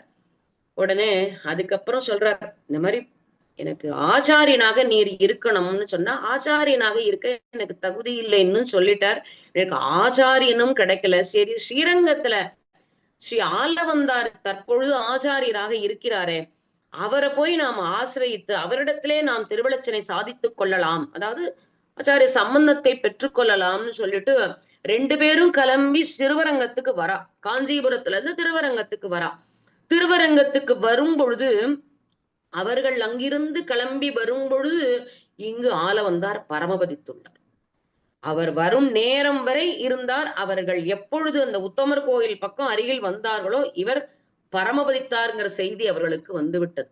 உடனே அதுக்கப்புறம் சொல்றார், இந்த மாதிரி எனக்கு ஆச்சாரியனாக நீர் இருக்கணும்னு சொன்னா, ஆச்சாரியனாக இருக்க எனக்கு தகுதி இல்லைன்னு சொல்லிட்டார். எனக்கு ஆச்சாரியனும் கிடைக்கல. சரி, ஸ்ரீரங்கத்துல ஸ்ரீ ஆளவந்தார் தற்பொழுது ஆச்சாரியராக இருக்கிறாரே, அவரை போய் நாம் ஆசிரியித்து அவரிடத்திலே நாம் திருவளச்சனை சாதித்துக் கொள்ளலாம், அதாவது ஆச்சாரிய சம்பந்தத்தை பெற்றுக்கொள்ளலாம்னு சொல்லிட்டு 2 பேரும் கிளம்பி திருவரங்கத்துக்கு வரா. காஞ்சிபுரத்துல இருந்து திருவரங்கத்துக்கு வரா. திருவரங்கத்துக்கு வரும் பொழுது அவர்கள் அங்கிருந்து கிளம்பி வரும் பொழுது இங்கு ஆளவந்தார் பரமபதித்துள்ளார். அவர் வரும் நேரம் வரை இருந்தார். அவர்கள் எப்பொழுது அந்த உத்தமர் கோயில் பக்கம் அருகில் வந்தார்களோ இவர் பரமபதித்தாருங்கிற செய்தி அவர்களுக்கு வந்துவிட்டது.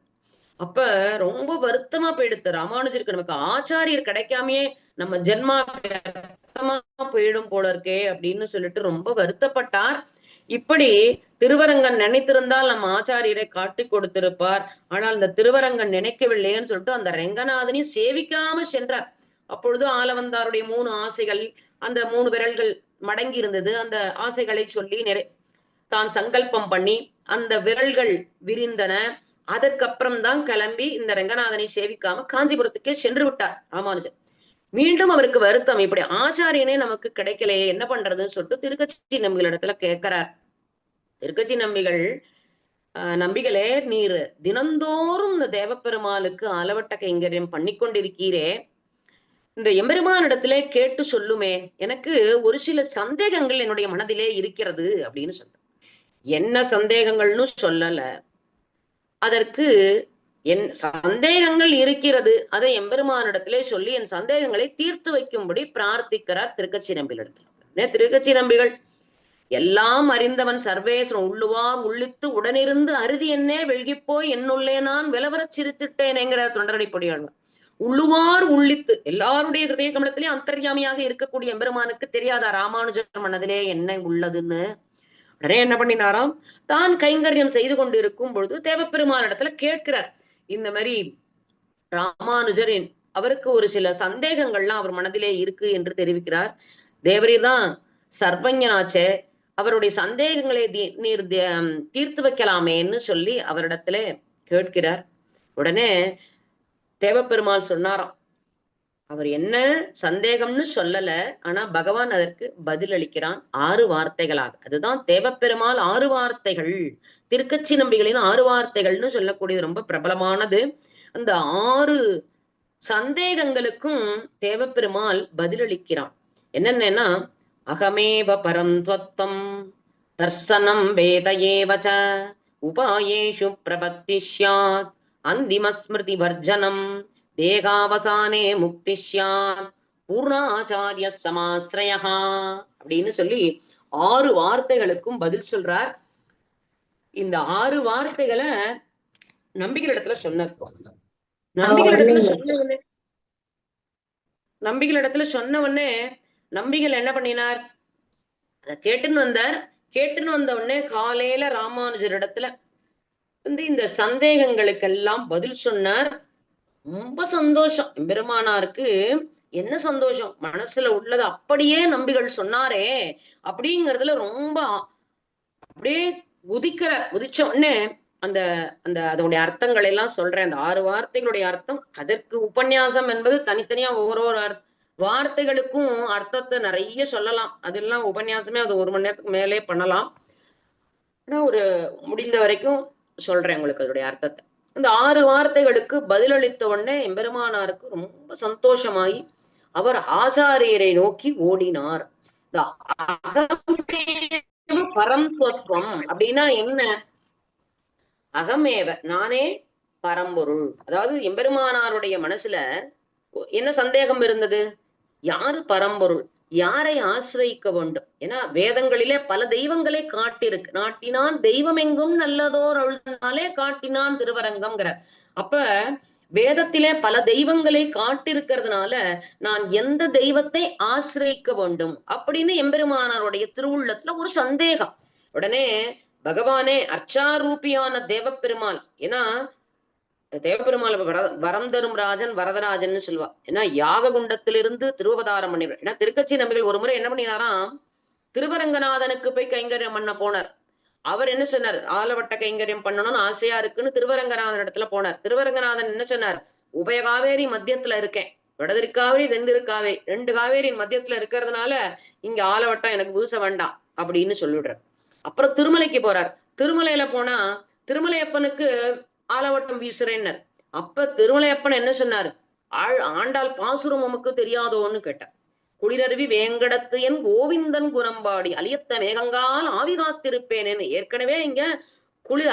அப்ப ரொம்ப வருத்தமா போயிடுத்து ராமானுஜருக்கு, நமக்கு ஆச்சாரியர் கிடைக்காமையே நம்ம ஜென்மா போயிடும் போல இருக்கே அப்படின்னு சொல்லிட்டு ரொம்ப வருத்தப்பட்டார். இப்படி திருவரங்கன் நினைத்திருந்தால் நம்ம ஆச்சாரியரை காட்டி கொடுத்திருப்பார். ஆனால் இந்த திருவரங்கன் நினைக்கவில்லைன்னு சொல்லிட்டு அந்த ரெங்கநாதனை சேவிக்காம சென்றார். அப்பொழுது ஆளவந்தாருடைய 3 ஆசைகள், அந்த 3 விரல்கள் மடங்கி இருந்தது. அந்த ஆசைகளை சொல்லி தான் சங்கல்பம் பண்ணி அந்த விரல்கள் விரிந்தன. அதற்கப்புறம் தான் கிளம்பி இந்த ரெங்கநாதனை சேவிக்காம காஞ்சிபுரத்துக்கே சென்று விட்டார் ராமானுஜர். மீண்டும் அவருக்கு வருத்தம், இப்படி ஆச்சாரியனே நமக்கு கிடைக்கலையே, என்ன பண்றதுன்னு சொல்லிட்டு திருக்கச்சி நம்பிகள் இடத்துல கேட்கிறார். திருக்கச்சி நம்பிகள், நம்பிகளே, நீர் தினந்தோறும் இந்த தேவப்பெருமாளுக்கு அளவட்ட கைங்கரியம் பண்ணிக்கொண்டிருக்கீரே, இந்த எம்பெருமானிடத்திலே கேட்டு சொல்லுமே, எனக்கு ஒரு சில சந்தேகங்கள் என்னுடைய மனதிலே இருக்கிறது அப்படின்னு சொல்ற. என்ன சந்தேகங்கள்னு சொல்லல, அதற்கு என் சந்தேகங்கள் இருக்கிறது, அதை எம்பெருமானிடத்திலே சொல்லி என் சந்தேகங்களை தீர்த்து வைக்கும்படி பிரார்த்திக்கிறார் திருக்கச்சி நம்பிகளிடத்தில். திருக்கச்சி நம்பிகள் எல்லாம் அறிந்தவன் சர்வேஸ்வரன் உள்ளுவார் உள்ளித்து உடனிருந்து அறுதி என்னே வெள்கிப்போய் என்னுள்ளே நான் விலவரச் சிரித்திட்டேனேங்கிற தொண்டரடிப்பொடியாழ்வார். உள்ளுவார் உள்ளித்து எல்லாருடைய ஹிருதய கமலத்திலே அந்தர்யாமியாக இருக்கக்கூடிய எம்பெருமானுக்கு தெரியாதா ராமானுஜர் மனதிலே என்ன உள்ளதுன்னு? உடனே என்ன பண்ணினாராம், தான் கைங்கரியம் செய்து கொண்டு இருக்கும் பொழுது தேவப்பெருமான் இடத்துல கேட்கிறார். இந்த மாதிரி ராமானுஜரின் அவருக்கு ஒரு சில சந்தேகங்கள்லாம் அவர் மனதிலே இருக்கு என்று தெரிவிக்கிறார். தேவரீர் தான் சர்வஞனாச்சே, அவருடைய சந்தேகங்களை நீர் தீர்த்து வைக்கலாமேன்னு சொல்லி அவரிடத்துல கேட்கிறார். உடனே தேவப்பெருமாள் சொன்னாராம், அவர் என்ன சந்தேகம்னு சொல்லல, ஆனா பகவான் அதற்கு பதில் அளிக்கிறான் 6 வார்த்தைகளாக. அதுதான் தேவப்பெருமாள் 6 வார்த்தைகள், திருக்கச்சி நம்பிகளின் 6 வார்த்தைகள்னு சொல்லக்கூடியது ரொம்ப பிரபலமானது. அந்த 6 சந்தேகங்களுக்கும் தேவப்பெருமாள் பதிலளிக்கிறான். என்னென்னா, அகமேவ பரம் துவத்தம் தர்சனம் வேத ஏவச உபாயேஷு பிரபத்தி ஸ்யாத் அந்திம ஸ்மிருதி வர்ஜனம் தேகாவசானே முக்தி ஸ்யாத் பூர்ணாச்சாரிய சமாஸ்ரயா அப்படின்னு சொல்லி 6 வார்த்தைகளுக்கும் பதில் சொல்றார். இந்த 6 வார்த்தைகளை நம்பிகளிடத்துல சொன்ன நம்பிகளிடத்துல சொன்ன உடனே நம்பிகள் என்ன பண்ணினார், அத கேட்டுன்னு வந்த உடனே காலையில ராமானுஜர் இடத்துல இந்த சந்தேகங்களுக்கெல்லாம் பதில் சொன்னார். ரொம்ப சந்தோஷம் பெருமானாருக்கு. என்ன சந்தோஷம், மனசுல உள்ளது அப்படியே நம்பிகள் சொன்னாரே அப்படிங்கறதுல ரொம்ப அப்படியே உதிச்ச உடனே அந்த அந்த அதனுடைய அர்த்தங்கள் எல்லாம் சொல்றேன். அந்த 6 வார்த்தைகளுடைய அர்த்தம், அதற்கு உபன்யாசம் என்பது தனித்தனியா ஒவ்வொரு வார்த்தைகளுக்கும் அர்த்தத்தை நிறைய சொல்லலாம். அதெல்லாம் உபன்யாசமே அது 1 மணி நேரத்துக்கு மேலே பண்ணலாம். ஆனா ஒரு முடிந்த வரைக்கும் சொல்றேன் உங்களுக்கு அதோடைய அர்த்தத்தை. இந்த 6 வார்த்தைகளுக்கு பதிலளித்த உடனே எம்பெருமானாருக்கு ரொம்ப சந்தோஷமாயி அவர் ஆசாரியரை நோக்கி ஓடினார். இந்த பரம்துவம் அப்படின்னா என்ன, அகமேவ நானே பரம்பொருள். அதாவது எம்பெருமானாருடைய மனசுல என்ன சந்தேகம் இருந்தது, யாரு பரம்பொருள், யாரை ஆசிரியிக்க வேண்டும். ஏன்னா வேதங்களிலே பல தெய்வங்களை காட்டிருக்கு. நாட்டினான் தெய்வம் எங்கும் நல்லதோர் அழுதினாலே காட்டினான் திருவரங்கம்ங்கிற. அப்ப வேதத்திலே பல தெய்வங்களை காட்டிருக்கிறதுனால நான் எந்த தெய்வத்தை ஆசிரியிக்க வேண்டும் அப்படின்னு எம்பெருமானாருடைய திருவுள்ளத்துல ஒரு சந்தேகம். உடனே பகவானே அர்ச்சாரூபியான தேவப்பெருமாள், ஏன்னா தேவப்பெருமாள் வரம் தரும் ராஜன் வரதராஜன் சொல்லுவா. ஏன்னா யாக குண்டத்திலிருந்து திருவதாரம் பண்ணிடுவார். ஏன்னா திருக்கச்சி நம்பிகள் ஒரு முறை என்ன பண்ணினாராம், திருவரங்கநாதனுக்கு போய் கைங்கரியம் பண்ண போனார். அவர் என்ன சொன்னார், ஆலவட்ட கைங்கரியம் பண்ணணும்னு ஆசையா இருக்குன்னு திருவரங்கநாதன் இடத்துல போனார். திருவரங்கநாதன் என்ன சொன்னார், உபய காவேரி மத்தியத்துல இருக்கேன், வடதிருக்காவேரி தென்திருக்காவேரி 2 காவேரியின் மத்தியத்துல இருக்கிறதுனால இங்க ஆலவட்டம் எனக்கு பூச வேண்டாம் அப்படின்னு சொல்லிடுறார். அப்புறம் திருமலைக்கு போறார். திருமலையில போனா திருமலையப்பனுக்கு ஆலவட்டம் வீசுறேன்னர். அப்ப திருமலையப்பன் என்ன சொன்னார், ஆண்டாள் பாசுரம் உமக்கு தெரியாதோன்னு கேட்டார். குளிரருவி வேங்கடத்து என் கோவிந்தன் குரம்பாடி அலியத்த மேகங்கால் ஆவி காத்திருப்பேனேன்னு. ஏற்கனவே இங்க குளிர்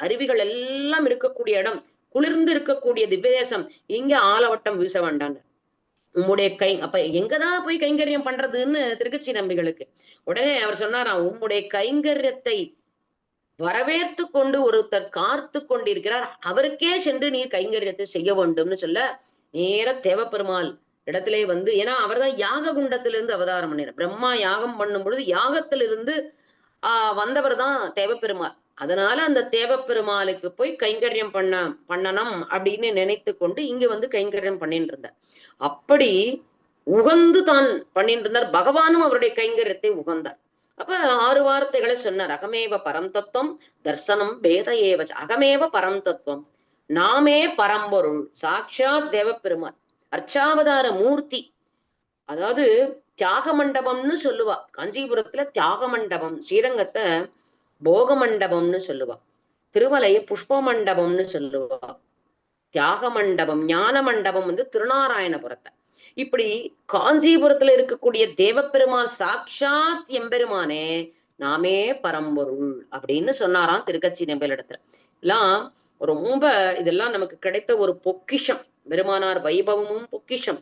அருவிகள் எல்லாம் இருக்கக்கூடிய இடம், குளிர்ந்து இருக்கக்கூடிய திவ்யதேசம், இங்க ஆலவட்டம் வீச வேண்டான்னு. உம்முடைய அப்ப எங்கதான் போய் கைங்கரியம் பண்றதுன்னு திருக்கச்சி நம்பிகளுக்கு. உடனே அவர் சொன்னாராம், உம்முடைய கைங்கரியத்தை வரவேற்று கொண்டு ஒருத்தர் காத்து கொண்டிருக்கிறார், அவருக்கே சென்று நீர் கைங்கரியத்தை செய்ய வேண்டும்னு சொல்ல நேர தேவப்பெருமாள் இடத்திலே வந்து, ஏன்னா அவர்தான் யாக குண்டத்திலிருந்து அவதாரம் பண்ணினார். பிரம்மா யாகம் பண்ணும் பொழுது யாகத்திலிருந்து வந்தவர் தான் தேவப்பெருமாள். அதனால அந்த தேவப்பெருமாளுக்கு போய் கைங்கரியம் பண்ணணும் அப்படின்னு நினைத்து கொண்டு இங்க வந்து கைங்கரியம் பண்ணிட்டு இருந்தார். அப்படி உகந்து தான் பண்ணிட்டு இருந்தார். பகவானும் அவருடைய கைங்கரியத்தை உகந்தார். அப்ப 6 வார்த்தைகளை சொன்னார். அகமேவ பரம் தத்துவம் தர்சனம் பேத ஏவ. அகமேவ பரம் தத்துவம், நாமே பரம்பொருள், சாட்சாத் தேவப்பெருமாள், அர்ச்சாவதார மூர்த்தி. அதாவது தியாக மண்டபம்னு சொல்லுவா. காஞ்சிபுரத்துல தியாக மண்டபம், ஸ்ரீரங்கத்தை போக மண்டபம்னு சொல்லுவா, திருமலையை புஷ்ப மண்டபம்னு சொல்லுவா, தியாக மண்டபம் ஞான மண்டபம் வந்து திருநாராயணபுரத்தை. இப்படி காஞ்சிபுரத்துல இருக்கக்கூடிய தேவப்பெருமாள் சாட்சாத் எம்பெருமானே நாமே பரம்பொருள் அப்படின்னு சொன்னாராம் திருக்கச்சி நம்பிகளிடத்துல. எல்லாம் ரொம்ப இதெல்லாம் நமக்கு கிடைத்த ஒரு பொக்கிஷம். பெருமானார் வைபவமும் பொக்கிஷம்,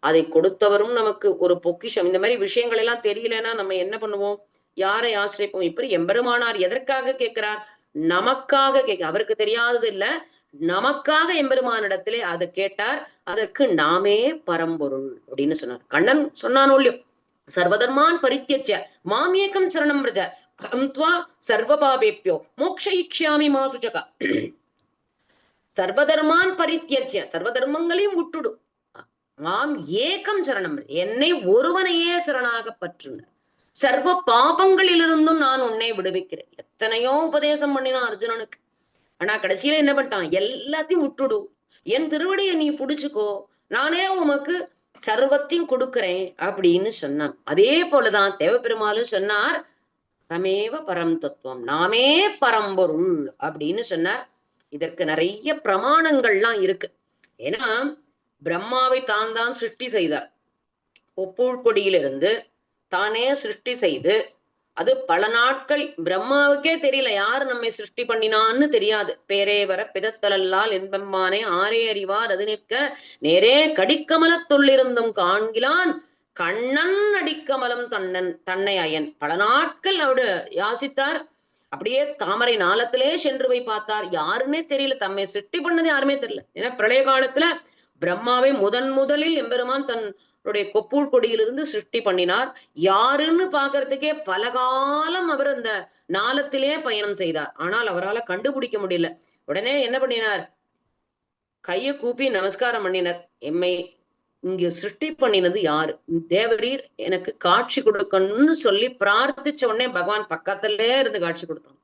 அதை கொடுத்தவரும் நமக்கு ஒரு பொக்கிஷம். இந்த மாதிரி விஷயங்கள் எல்லாம் தெரியலன்னா நம்ம என்ன பண்ணுவோம், யாரை ஆசிரியப்போம். இப்படி எம்பெருமானார் எதற்காக கேட்கிறார், நமக்காக அவருக்கு தெரியாதது இல்ல, நமக்காக எம்பெருமானிடத்திலே அதை கேட்டார். அதற்கு நாமே பரம்பொருள் அப்படின்னு சொன்னார். கண்ணன் சொன்னானோ இல்லையோ, சர்வதர்மான் பரித்யஜ்ய மாமேகம் சரணம் பிரஜ அகம் த்வா சர்வபாபேப்யோ மோக்ஷயிக்ஷ்யாமி மா சுஜகா. சர்வதர்மான் பரித்தியஜ்ய, சர்வ தர்மங்களையும் விட்டுடு, மாம் ஏகம் சரணம், என்னை ஒருவனையே சரணாக பற்றுங்க, சர்வ பாபங்களிலிருந்தும் நான் உன்னை விடுவிக்கிறேன். எத்தனையோ உபதேசம் பண்ணினான் அர்ஜுனனுக்கு. ஆனா கடைசியில என்ன பண்ணிட்டான்? எல்லாத்தையும் விட்டுடு, என் திருவடியை நீ புடிச்சுக்கோ, நானே உமக்கு சர்வத்தையும் கொடுக்கிறேன் அப்படின்னு சொன்னான். அதே போலதான் தேவபெருமாளும் சொன்னார், தமேவ பரம் தத்துவம், நாமே பரம்பொருள் அப்படின்னு சொன்னார். இதற்கு நிறைய பிரமாணங்கள்லாம் இருக்கு. ஏன்னா பிரம்மாவை தான் சிருஷ்டி செய்தார். ஒப்புள் கொடியிலிருந்து தானே சிருஷ்டி செய்து, அது பல நாட்கள் பிரம்மாவுக்கே தெரியல யாரு நம்மை சிருஷ்டி பண்ணினான்னு தெரியாது. பேரே வர பிதத்தலல்லால் என்பம்மானே ஆரே அறிவார் அது நிற்க நேரே கடிக்கமலத்துள்ளிருந்தும் காண்கிலான் கண்ணன் அடிக்கமலம் தன்னை அயன். பல நாட்கள் அவரு யாசித்தார். அப்படியே தாமரை நாளத்திலே சென்று போய் பார்த்தார். யாருன்னே தெரியல, தம்மை சிருஷ்டி பண்ணது யாருமே தெரியல. ஏன்னா பிரளய காலத்துல பிரம்மாவை முதலில் எம்பெருமான் தன்னுடைய கொப்புள் கொடியிலிருந்து சிருஷ்டி பண்ணினார். யாருன்னு பாக்குறதுக்கே பல காலம் அவர் அந்த நாளத்திலே பயணம் செய்தார். ஆனால் அவரால் கண்டுபிடிக்க முடியல. உடனே என்ன பண்ணினார்? கைய கூப்பி நமஸ்காரம் பண்ணினார். எம்மை இங்க சிருஷ்டி பண்ணினது யாரு? தேவரீர் எனக்கு காட்சி கொடுக்கணும்னு சொல்லி பிரார்த்திச்ச உடனே பகவான் பக்கத்திலே இருந்து காட்சி கொடுத்தான்.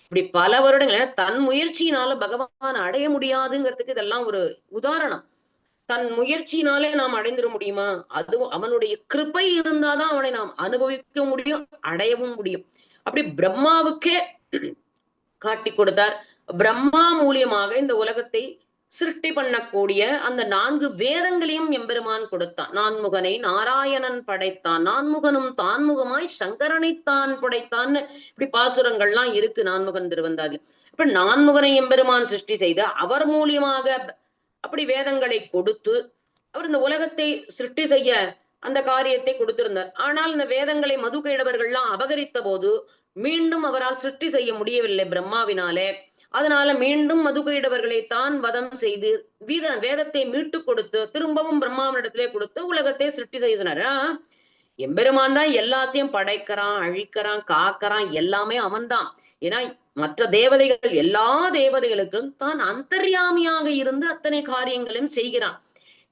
இப்படி பல வருடங்கள் தன் முயற்சியினால பகவான் அடைய முடியாதுங்கிறதுக்கு இதெல்லாம் ஒரு உதாரணம். தன் முயற்சியினாலே நாம் அடைந்துட முடியுமா? அதுவும் அவனுடைய கிருபை இருந்தாதான் அவனை நாம் அனுபவிக்க முடியும், அடையவும் முடியும். அப்படி பிரம்மாவுக்கே காட்டி கொடுத்தார். பிரம்மா மூலியமாக இந்த உலகத்தை சிருஷ்டி பண்ணக்கூடிய அந்த 4 வேதங்களையும் எம்பெருமான் கொடுத்தான். நான்முகனை நாராயணன் படைத்தான், நான்முகனும் தான்முகமாய் சங்கரனைத்தான் படைத்தான்னு இப்படி பாசுரங்கள்லாம் இருக்கு நான்முகன் திருவந்தாதில். இப்ப நான்முகனை எம்பெருமான் சிருஷ்டி செய்து அவர் மூலியமாக அப்படி வேதங்களை கொடுத்து அவர் இந்த உலகத்தை சிருஷ்டி செய்ய அந்த காரியத்தை கொடுத்திருந்தார். ஆனால் இந்த வேதங்களை மதுகைடவர்கள்லாம் அபகரித்த போது மீண்டும் அவரால் சிருஷ்டி செய்ய முடியவில்லை பிரம்மாவினாலே. அதனால மீண்டும் மதுகைடவர்களை தான் வதம் செய்து வேதத்தை மீட்டு கொடுத்து திரும்பவும் பிரம்மாவினிடத்திலே கொடுத்து உலகத்தை சிருஷ்டி செய்ய சொன்னார். எம்பெருமான் தான் எல்லாத்தையும் படைக்கிறான், அழிக்கிறான், காக்கிறான், எல்லாமே அவன்தான். ஏன்னா மற்ற தேவதைகள் எல்லா தேவதைகளுக்கும் தான் அந்தர்யாமியாக இருந்து அத்தனை காரியங்களையும் செய்கிறான்.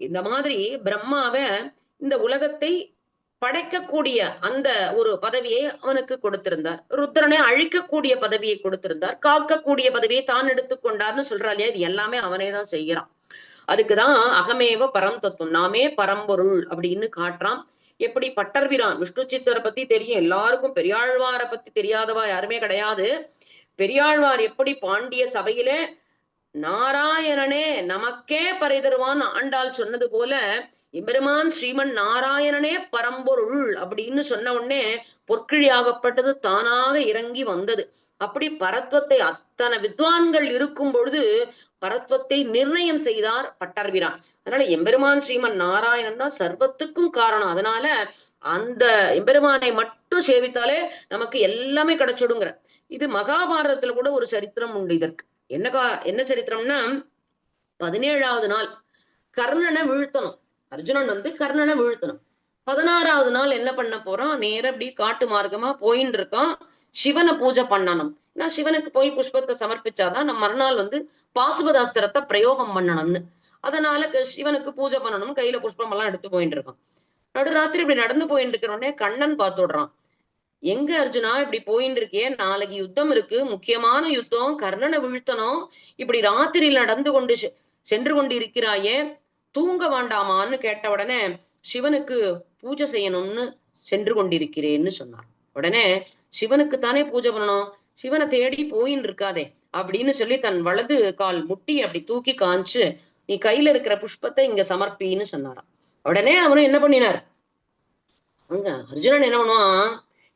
இந்த மாதிரி பிரம்மாவ இந்த உலகத்தை படைக்கக்கூடிய அந்த ஒரு பதவியை அவனுக்கு கொடுத்திருந்தார். ருத்ரனை அழிக்கக்கூடிய பதவியை கொடுத்திருந்தார். காக்கக்கூடிய பதவியை தான் எடுத்துக்கொண்டார்னு சொல்றா இல்லையா? இது எல்லாமே அவனே தான் செய்கிறான். அதுக்குதான் அகமேவ பரம் தத்துவம், நாமே பரம்பொருள் அப்படின்னு காட்டுறான். எப்படி பட்டர்பிரான் விஷ்ணு சித்தரை பத்தி தெரியும் எல்லாருக்கும், பெரியாழ்வாரை பத்தி தெரியாதவா யாருமே கிடையாது. பெரியாழ்வார் எப்படி பாண்டிய சபையிலே நாராயணனே நமக்கே பரிதருவான் ஆண்டாள் சொன்னது போல எம்பெருமான் ஸ்ரீமன் நாராயணனே பரம்பொருள் அப்படின்னு சொன்ன உடனே பொற்கிழியாகப்பட்டது தானாக இறங்கி வந்தது. அப்படி பரத்வத்தை அத்தனை வித்வான்கள் இருக்கும் பொழுது பரத்வத்தை நிர்ணயம் செய்தார் பட்டர்பிரான். அதனால எம்பெருமான் ஸ்ரீமன் நாராயணன் தான் சர்வத்துக்கும் காரணம். அதனால அந்த எம்பெருமானை மட்டும் சேவித்தாலே நமக்கு எல்லாமே கிடைச்சிடுங்கிற இது மகாபாரதத்துல கூட ஒரு சரித்திரம் உண்டு இதற்கு. என்ன சரித்திரம்னா 17வது நாள் கர்ணனை வீழ்த்தணும். அர்ஜுனன் கர்ணனை வீழ்த்தணும். 16வது நாள் என்ன பண்ண போறான்? நேர அப்படி காட்டு மார்க்கமா போயின்னு இருக்கான். சிவனை பூஜை பண்ணணும். ஏன்னா சிவனுக்கு போய் புஷ்பத்தை சமர்ப்பிச்சாதான் நம்ம மறுநாள் பாசுபதாஸ்திரத்தை பிரயோகம் பண்ணணும்னு. அதனால சிவனுக்கு பூஜை பண்ணணும், கையில புஷ்பம் எல்லாம் எடுத்து போயிட்டு இருக்கான். நடுராத்திரி இப்படி நடந்து போயிட்டு இருக்கிறோடனே கண்ணன் பார்த்துடுறான். எங்க அர்ஜுனா இப்படி போயிட்டு இருக்கே, நாளைக்கு யுத்தம் இருக்கு, முக்கியமான யுத்தம், கர்ணனை வீழ்த்தணும், இப்படி ராத்திரியில் நடந்து கொண்டு சென்று கொண்டு இருக்கிறாயே, தூங்க வேண்டாமான்னு கேட்ட உடனே சிவனுக்கு பூஜை செய்யணும்னு சென்று கொண்டிருக்கிறேன்னு சொன்னார். உடனே சிவனுக்கு தானே பூஜை பண்ணணும், சிவனை தேடி போயின்னு இருக்காதே அப்படின்னு சொல்லி தன் வலது கால் முட்டி அப்படி தூக்கி காமிச்சு, நீ கையில இருக்கிற புஷ்பத்தை இங்க சமர்ப்பின்னு சொன்னாராம். உடனே அவனும் என்ன பண்ணினார்? அர்ஜுனன் என்ன பண்ணுவான்?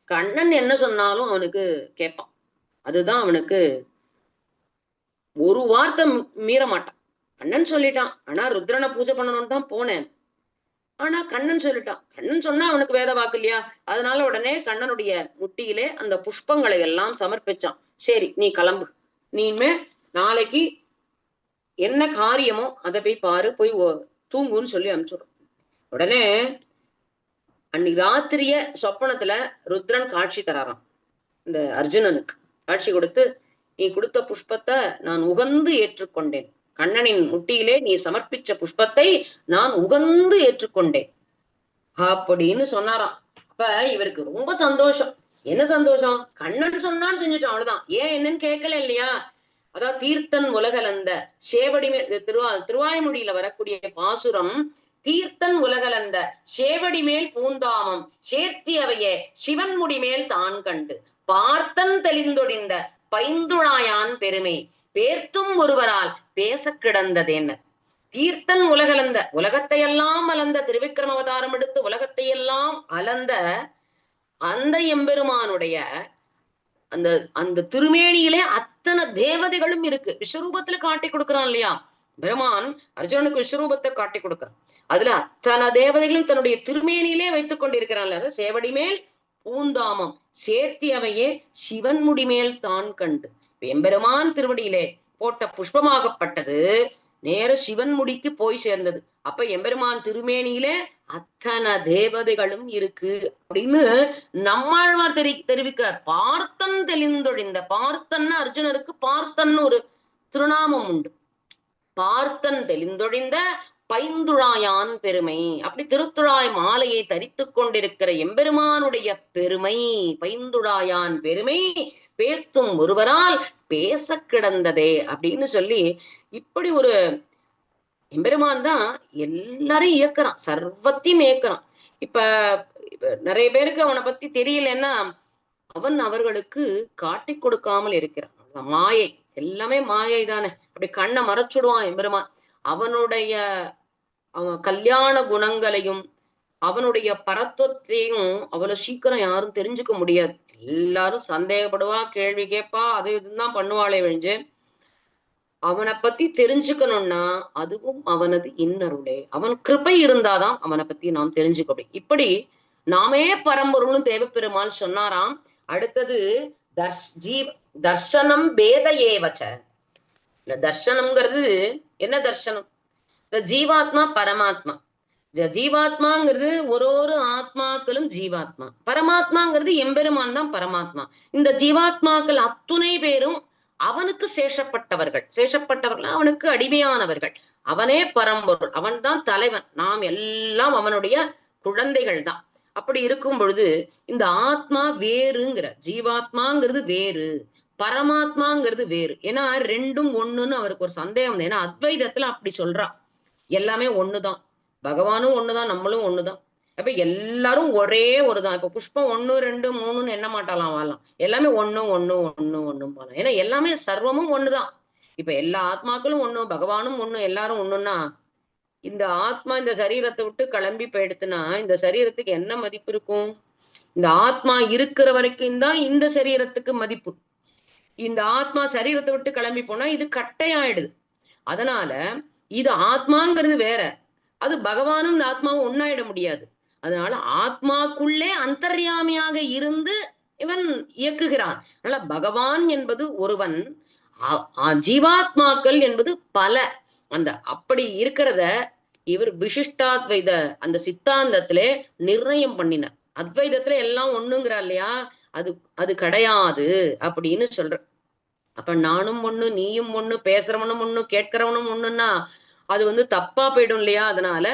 கண்ணன் என்ன சொன்னாலும் அவனுக்கு கேட்பான். அதுதான் அவனுக்கு ஒரு வார்த்தை மீற மாட்டான். கண்ணன் சொல்லிட்டான், ஆனா ருத்ரனை பூஜை பண்ணணும்னு தான் போனேன், ஆனா கண்ணன் சொல்லிட்டான். கண்ணன் சொன்னா அவனுக்கு வேத வாக்கு இல்லையா? அதனால உடனே கண்ணனுடைய முட்டியிலே அந்த புஷ்பங்களை எல்லாம் சமர்ப்பிச்சான். சரி நீ கிளம்பு, நீமே நாளைக்கு என்ன காரியமோ அதை போய் பாரு, போய் தூங்குன்னு சொல்லி அனுப்பிச்சுடும். உடனே அன்னைக்கு ராத்திரிய சொப்பனத்துல ருத்ரன் காட்சி தராராம் இந்த அர்ஜுனனுக்கு. காட்சி கொடுத்து, நீ கொடுத்த புஷ்பத்தை நான் உகந்து ஏற்றுக்கொண்டேன், கண்ணனின் முட்டியிலே நீ சமர்ப்பிச்ச புஷ்பத்தை நான் உகந்து ஏற்றுக்கொண்டேன் அப்படின்னு சொன்னாராம். அப்ப இவருக்கு ரொம்ப சந்தோஷம். என்ன சந்தோஷம்? கண்ணன் சொன்னான்னு செஞ்சுட்டோம், அவ்வளவுதான். ஏன் என்னன்னு கேட்கல இல்லையா? அதான் தீர்த்தன் உலகளந்த சேவடி மேல் திருவாய்மொழியில வரக்கூடிய பாசுரம். தீர்த்தன் உலகளந்த சேவடி மேல் பூந்தாமம் சேர்த்தியவையே சிவன் முடி மேல் தான் கண்டு பார்த்தன் தெளிந்தொடிந்த பைந்துழாயான் பெருமை பேர்த்தும் ஒருவரால் பேச கிடந்ததேன்ன. தீர்த்தன் உலகளந்த, உலகத்தையெல்லாம் அலந்த, திருவிக்கிரம அவதாரம் எடுத்து உலகத்தையெல்லாம் அலந்த அந்த எம்பெருமானுடைய அந்த அந்த திருமேனியிலே அத்தனை தேவதைகளும் இருக்கு. விஸ்வரூபத்துல காட்டி கொடுக்கிறான் இல்லையா பெருமான்? அர்ஜுனனுக்கு விஸ்வரூபத்தை காட்டி கொடுக்கிறான். அதுல அத்தனை தேவதைகளும் தன்னுடைய திருமேனியிலே வைத்துக் கொண்டிருக்கிறான். சேவடி மேல் பூந்தாமம் சேர்த்தியவையே சிவன் முடி மேல் தான் கண்டு. எம்பெருமான் திருவடியிலே போட்ட புஷ்பமாகப்பட்டது நேர சிவன் முடிக்கு போய் சேர்ந்தது. அப்ப எம்பெருமான் திருமேனியிலே அத்தனை தேவதைகளும் இருக்கு அப்படின்னு நம்மாழ்வார் தெரிவிக்கிறார். பார்த்தன் தெளிந்தொழிந்த, பார்த்தன் அர்ஜுனருக்கு பார்த்தன் ஒரு திருநாமம் உண்டு. பார்த்தன் தெளிந்தொழிந்த பைந்துழாயான் பெருமை, அப்படி திருத்துழாய் மாலையை தரித்துக் கொண்டிருக்கிற எம்பெருமானுடைய பெருமை, பைந்துழாயான் பெருமை பேர்த்தும் ஒருவரால் பேச கிடந்ததே அப்படின்னு சொல்லி, இப்படி ஒரு எம்பெருமான் தான் எல்லாரையும் இயக்குறான், சர்வத்தையும் இயக்குறான். இப்ப நிறைய பேருக்கு அவனை பத்தி தெரியலன்னா அவன் அவர்களுக்கு காட்டி கொடுக்காமல் இருக்கிறான். மாயை, எல்லாமே மாயை தானே. அப்படி கண்ணை மறைச்சுடுவான் எம்பெருமான். அவனுடைய அவன் கல்யாண குணங்களையும் அவனுடைய பரத்துவத்தையும் அவ்வளவு சீக்கிரம் யாரும் தெரிஞ்சுக்க முடியாது. எல்லாரும் சந்தேகப்படுவா, கேள்வி கேட்பா, அது இதுதான் பண்ணுவாளே ஒழிஞ்சு அவனை பத்தி தெரிஞ்சுக்கணும்னா அதுவும் அவனது இன்னருளே, அவன் கிருபை இருந்தாதான் அவனை பத்தி நாம் தெரிஞ்சுக்க முடியும். இப்படி நாமே பரம்பொருளும் தேவப்பெருமாள் சொன்னாராம். அடுத்தது தர்சனம் பேத ஏவச்ச. இந்த தர்சனம்ங்கிறது என்ன தர்சனம்? இந்த ஜீவாத்மா பரமாத்மா. ஜீவாத்மாங்கிறது ஒரு ஆத்மாக்களும் ஜீவாத்மா, பரமாத்மாங்கிறது எம்பெருமான் தான் பரமாத்மா. இந்த ஜீவாத்மாக்கள் அத்துணை பேரும் அவனுக்கு சேஷப்பட்டவர்கள் அவனுக்கு அடிமையானவர்கள். அவனே பரம்பொருள், அவன் தான் தலைவன், நாம் எல்லாம் அவனுடைய குழந்தைகள் தான். அப்படி இருக்கும் பொழுது இந்த ஆத்மா வேறுங்கிற, ஜீவாத்மாங்கிறது வேறு, பரமாத்மாங்கிறது வேறு. ஏன்னா ரெண்டும் ஒண்ணுன்னு அவருக்கு ஒரு சந்தேகம். ஏன்னா அத்வைதத்துல அப்படி சொல்றான், எல்லாமே ஒண்ணுதான், பகவானும் ஒண்ணுதான், நம்மளும் ஒண்ணுதான். அப்ப எல்லாரும் ஒரே ஒருதான். இப்ப புஷ்பம் 1 2 3ன்னு எண்ண மாட்டாலாம், வாழலாம். எல்லாமே ஒண்ணும் போலாம். ஏன்னா எல்லாமே சர்வமும் ஒண்ணுதான். இப்ப எல்லா ஆத்மாக்களும் ஒண்ணு, பகவானும் ஒண்ணு, எல்லாரும் ஒண்ணுன்னா இந்த ஆத்மா இந்த சரீரத்தை விட்டு கிளம்பி போயிடுத்துன்னா இந்த சரீரத்துக்கு என்ன மதிப்பு இருக்கும்? இந்த ஆத்மா இருக்கிற வரைக்கும் தான் இந்த சரீரத்துக்கு மதிப்பு. இந்த ஆத்மா சரீரத்தை விட்டு கிளம்பி போனா இது கட்டையாயிடுது. அதனால இது ஆத்மாங்கிறது வேற, அது பகவானும் இந்த ஆத்மாவும் ஒன்னாயிட முடியாது. அதனால ஆத்மாக்குள்ளே அந்தர்யாமியாக இருந்து இவன் இயக்குகிறான். அதனால பகவான் என்பது ஒருவன், ஜீவாத்மாக்கள் என்பது பல. அந்த அப்படி இருக்கிறத இவர் விசிஷ்டாத்வைத அந்த சித்தாந்தத்திலே நிர்ணயம் பண்ணினார். அத்வைதத்துல எல்லாம் ஒண்ணுங்கிறா இல்லையா, அது கிடையாது அப்படின்னு சொல்ற. அப்ப நானும் ஒண்ணு, நீயும் ஒண்ணு, பேசுறவனும் ஒண்ணு, கேட்கிறவனும் ஒண்ணுன்னா அது தப்பா போயிடும் இல்லையா? அதனால